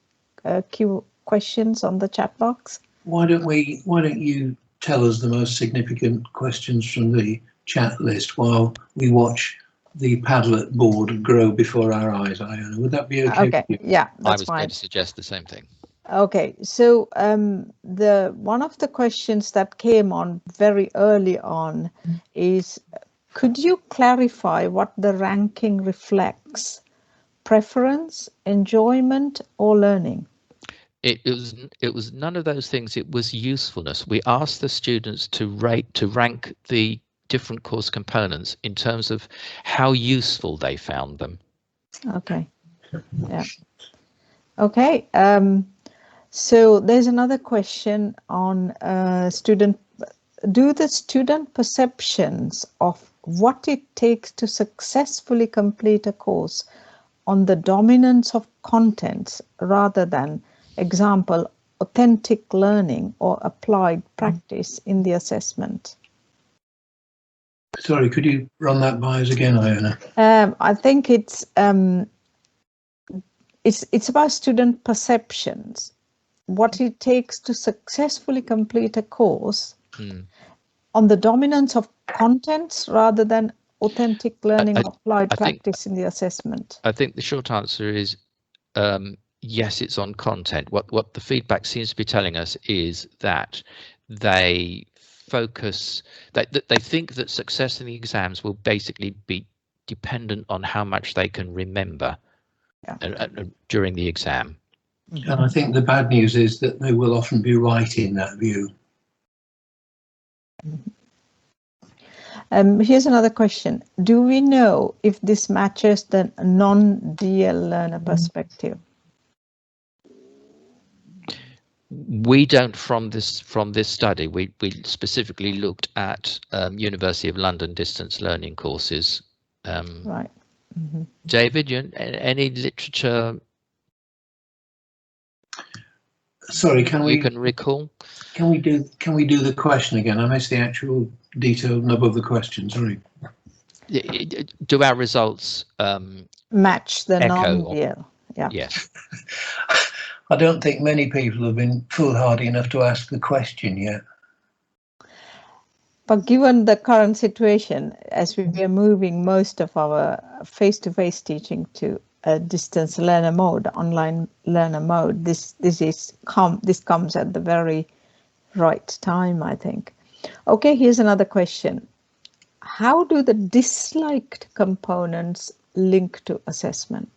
questions on the chat box? Why don't you tell us the most significant questions from the chat list while we watch the Padlet board grow before our eyes, Iona? Would that be okay? Okay, yeah, that's fine. I was going to suggest the same thing. Okay, so one of the questions that came on very early on is, could you clarify what the ranking reflects? Preference, enjoyment, or learning? It was none of those things. It was usefulness. We asked the students to rank the different course components in terms of how useful they found them. Okay. Yeah. Okay. So there's another question on do the student perceptions of what it takes to successfully complete a course on the dominance of contents rather than, example, authentic learning or applied practice in the assessment? Sorry, could you run that by us again, Iona? I think it's about student perceptions, what it takes to successfully complete a course on the dominance of contents rather than authentic learning or applied practice in the assessment. I think the short answer is yes, it's on content. What the feedback seems to be telling us is that they focus, that they think that success in the exams will basically be dependent on how much they can remember during the exam. And I think the bad news is that they will often be right in that view. Here's another question. Do we know if this matches the non-DL learner perspective? We don't from this study. We specifically looked at University of London distance learning courses. Right. Mm-hmm. David, any literature? Sorry, you can recall? Can we do the question again? I missed the actual detailed nub of the question. Sorry. Do our results match the non-DL? Yeah. Yes. I don't think many people have been foolhardy enough to ask the question yet. But given the current situation, as we are moving most of our face-to-face teaching to a distance learner mode, online learner mode, this comes at the very right time, I think. Okay, here's another question. How do the disliked components link to assessment?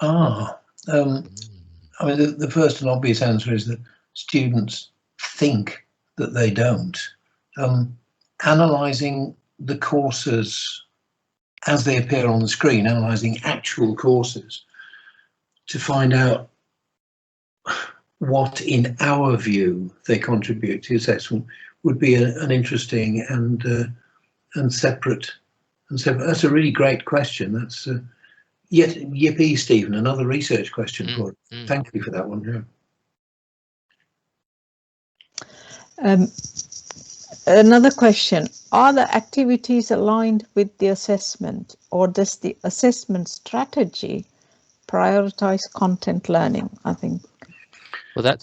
I mean, the first and obvious answer is that students think that they don't. Analysing the courses as they appear on the screen, analysing actual courses to find out what, in our view, they contribute to assessment would be an interesting and separate. That's a really great question. That's yippee, Stephen, another research question for it. Thank you for that one. Yeah. Another question, are the activities aligned with the assessment, or does the assessment strategy prioritize content learning? I think. Well, I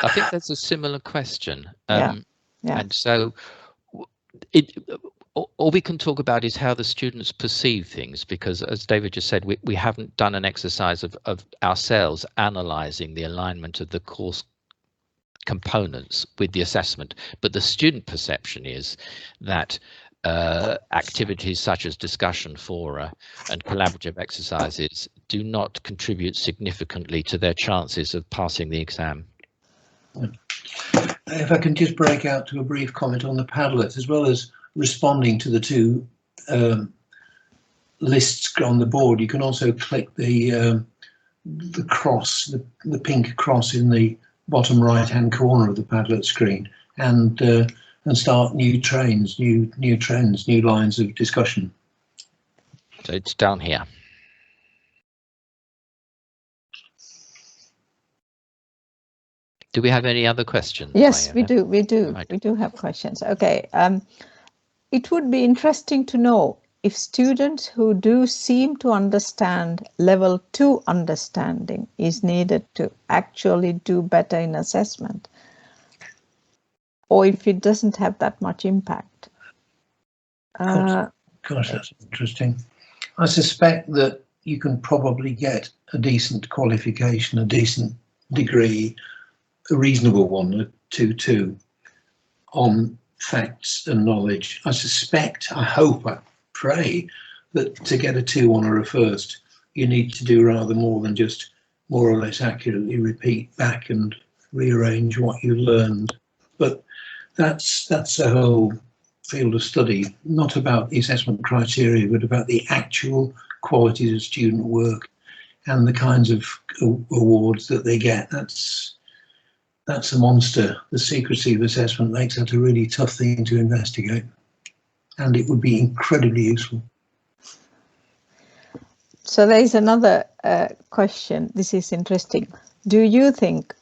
think that's a similar question. Yeah. And so all we can talk about is how the students perceive things, because as David just said, we haven't done an exercise of ourselves analysing the alignment of the course components with the assessment, but the student perception is that activities such as discussion fora and collaborative exercises do not contribute significantly to their chances of passing the exam. If I can just break out to a brief comment on the Padlet, as well as responding to the two lists on the board, you can also click the cross, the pink cross in the bottom right hand corner of the Padlet screen, and start new trends, new lines of discussion. So it's down here. Do we have any other questions? Yes, we do. Right. We do have questions. Okay. It would be interesting to know if students who do seem to understand level 2 understanding is needed to actually do better in assessment, or if it doesn't have that much impact. Gosh, that's interesting. I suspect that you can probably get a decent qualification, a decent degree, a reasonable one, a 2-2, on facts and knowledge. I suspect, I hope, I pray that to get a 2-1 or a first, you need to do rather more than just more or less accurately repeat back and rearrange what you learned. But that's a whole field of study, not about the assessment criteria, but about the actual qualities of student work and the kinds of awards that they get. That's a monster. The secrecy of assessment makes that a really tough thing to investigate, and it would be incredibly useful. So there's another question. This is interesting. Do you think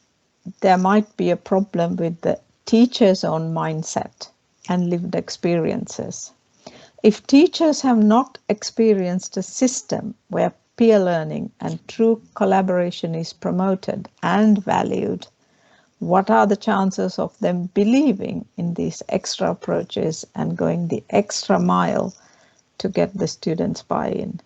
there might be a problem with the teacher's own mindset and lived experiences? If teachers have not experienced a system where peer learning and true collaboration is promoted and valued, what are the chances of them believing in these extra approaches and going the extra mile to get the students' buy-in?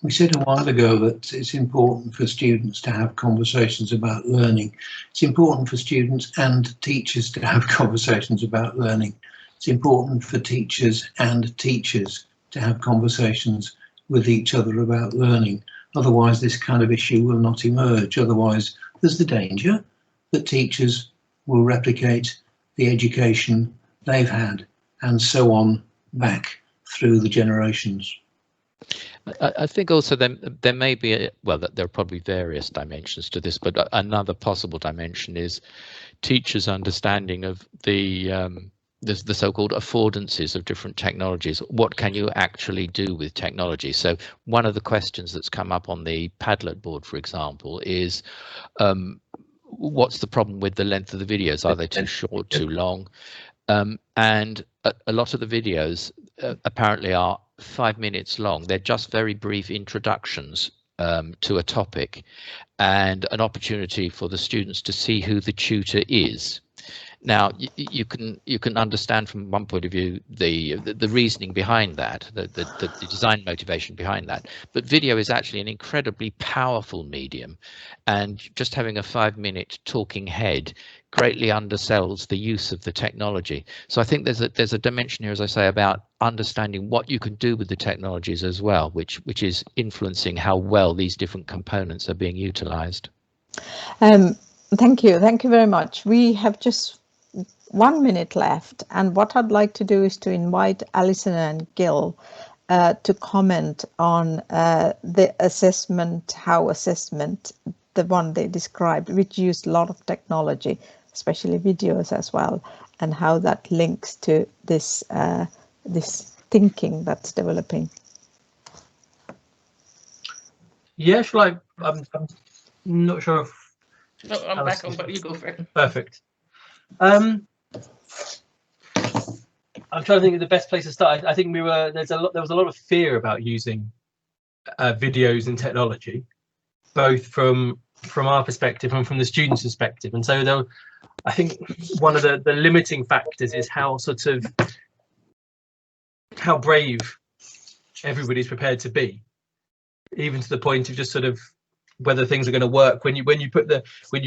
We said a while ago that it's important for students to have conversations about learning. It's important for students and teachers to have conversations about learning. It's important for teachers and teachers to have conversations with each other about learning. Otherwise, this kind of issue will not emerge. Otherwise, there's the danger that teachers will replicate the education they've had and so on back through the generations. I think also there may be, well, there are probably various dimensions to this, but another possible dimension is teachers' understanding of the so-called affordances of different technologies. What can you actually do with technology? So one of the questions that's come up on the Padlet board, for example, is what's the problem with the length of the videos? Are they too short, too long? And a lot of the videos apparently are 5 minutes long. They're just very brief introductions to a topic and an opportunity for the students to see who the tutor is. Now, you can understand from one point of view the reasoning behind that, the design motivation behind that. But video is actually an incredibly powerful medium, and just having a 5-minute talking head greatly undersells the use of the technology. So I think there's a dimension here, as I say, about understanding what you can do with the technologies as well, which is influencing how well these different components are being utilized. Thank you very much. We have just 1 minute left, and what I'd like to do is to invite Alison and Gil to comment on the assessment, how assessment, the one they described, which used a lot of technology, especially videos as well, and how that links to this this thinking that's developing. Yeah, shall I? I'm not sure if. No, I'm back on, but you go for it. Perfect. I'm trying to think of the best place to start. I think there was a lot of fear about using videos and technology, both from our perspective and from the students' perspective. And so I think one of the limiting factors is how brave everybody's prepared to be, even to the point of just sort of whether things are going to work when you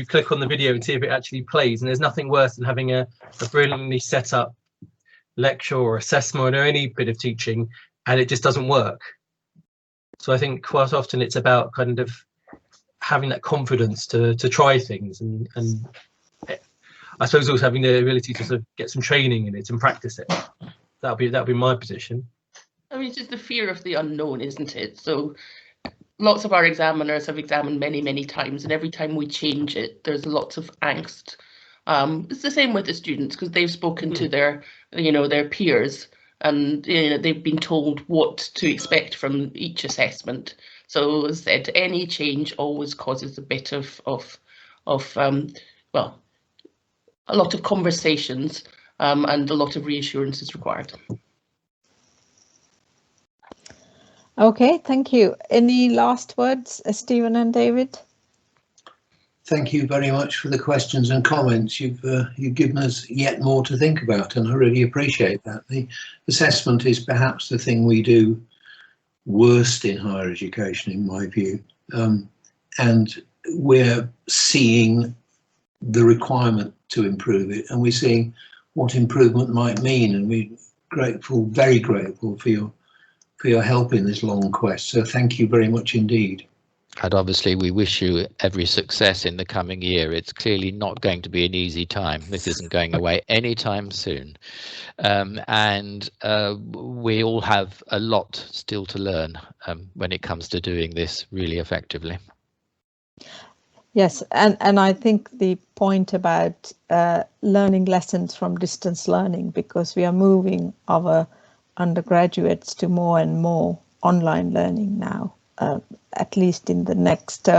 click on the video and see if it actually plays. And there's nothing worse than having a brilliantly set up lecture or assessment or any bit of teaching and it just doesn't work. So I think quite often it's about kind of having that confidence to try things, and I suppose also having the ability to sort of get some training in it and practice it. That'll be my position. I mean, it's just the fear of the unknown, isn't it? So lots of our examiners have examined many times, and every time we change it, there's lots of angst. It's the same with the students, because they've spoken to their peers, and they've been told what to expect from each assessment. So as I said, any change always causes a bit of well, a lot of conversations and a lot of reassurance is required. Okay, thank you. Any last words, Stephen and David? Thank you very much for the questions and comments. You've given us yet more to think about, and I really appreciate that. The assessment is perhaps the thing we do worst in higher education, in my view, and we're seeing the requirement to improve it, and we're seeing what improvement might mean, and we're grateful, very grateful for your help in this long quest. So thank you very much indeed. And obviously we wish you every success in the coming year. It's clearly not going to be an easy time. This isn't going away anytime soon. And we all have a lot still to learn when it comes to doing this really effectively. Yes, and I think the point about learning lessons from distance learning, because we are moving our undergraduates to more and more online learning now. At least in the next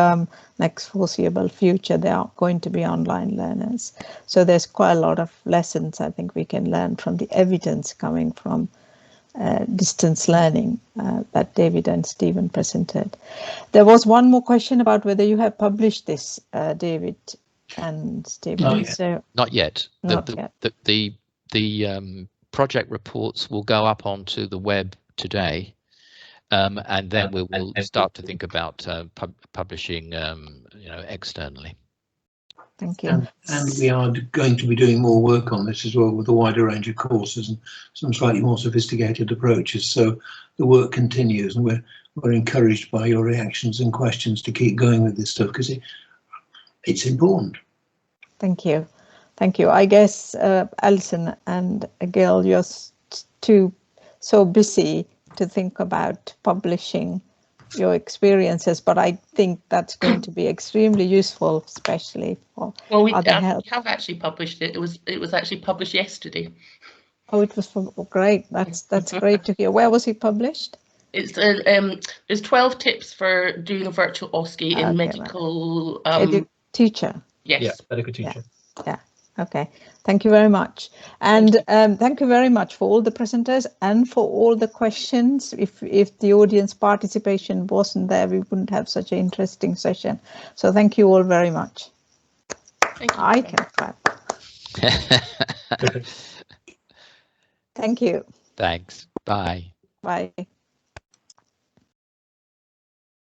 foreseeable future, they are going to be online learners. So there's quite a lot of lessons I think we can learn from the evidence coming from distance learning that David and Stephen presented. There was one more question about whether you have published this, David and Stephen. Not yet. Not yet. The project reports will go up onto the web today. And then we will start to think about publishing, externally. Thank you. And we are going to be doing more work on this as well, with a wider range of courses and some slightly more sophisticated approaches. So the work continues, and we're encouraged by your reactions and questions to keep going with this stuff, because it's important. Thank you. Thank you. I guess Alison and Gil, you're so busy to think about publishing your experiences, but I think that's going to be extremely useful, especially for other help. We have actually published it. It was actually published yesterday. Oh, it was great. That's great to hear. Where was it published? It's there's 12 tips for doing a virtual OSCE in medical teacher. Yes. Yeah, medical teacher. Yeah. Okay, thank you very much. And thank you very much for all the presenters and for all the questions. If the audience participation wasn't there, we wouldn't have such an interesting session. So thank you all very much. Thank you. I can clap. Thank you. Thanks. Bye. Bye.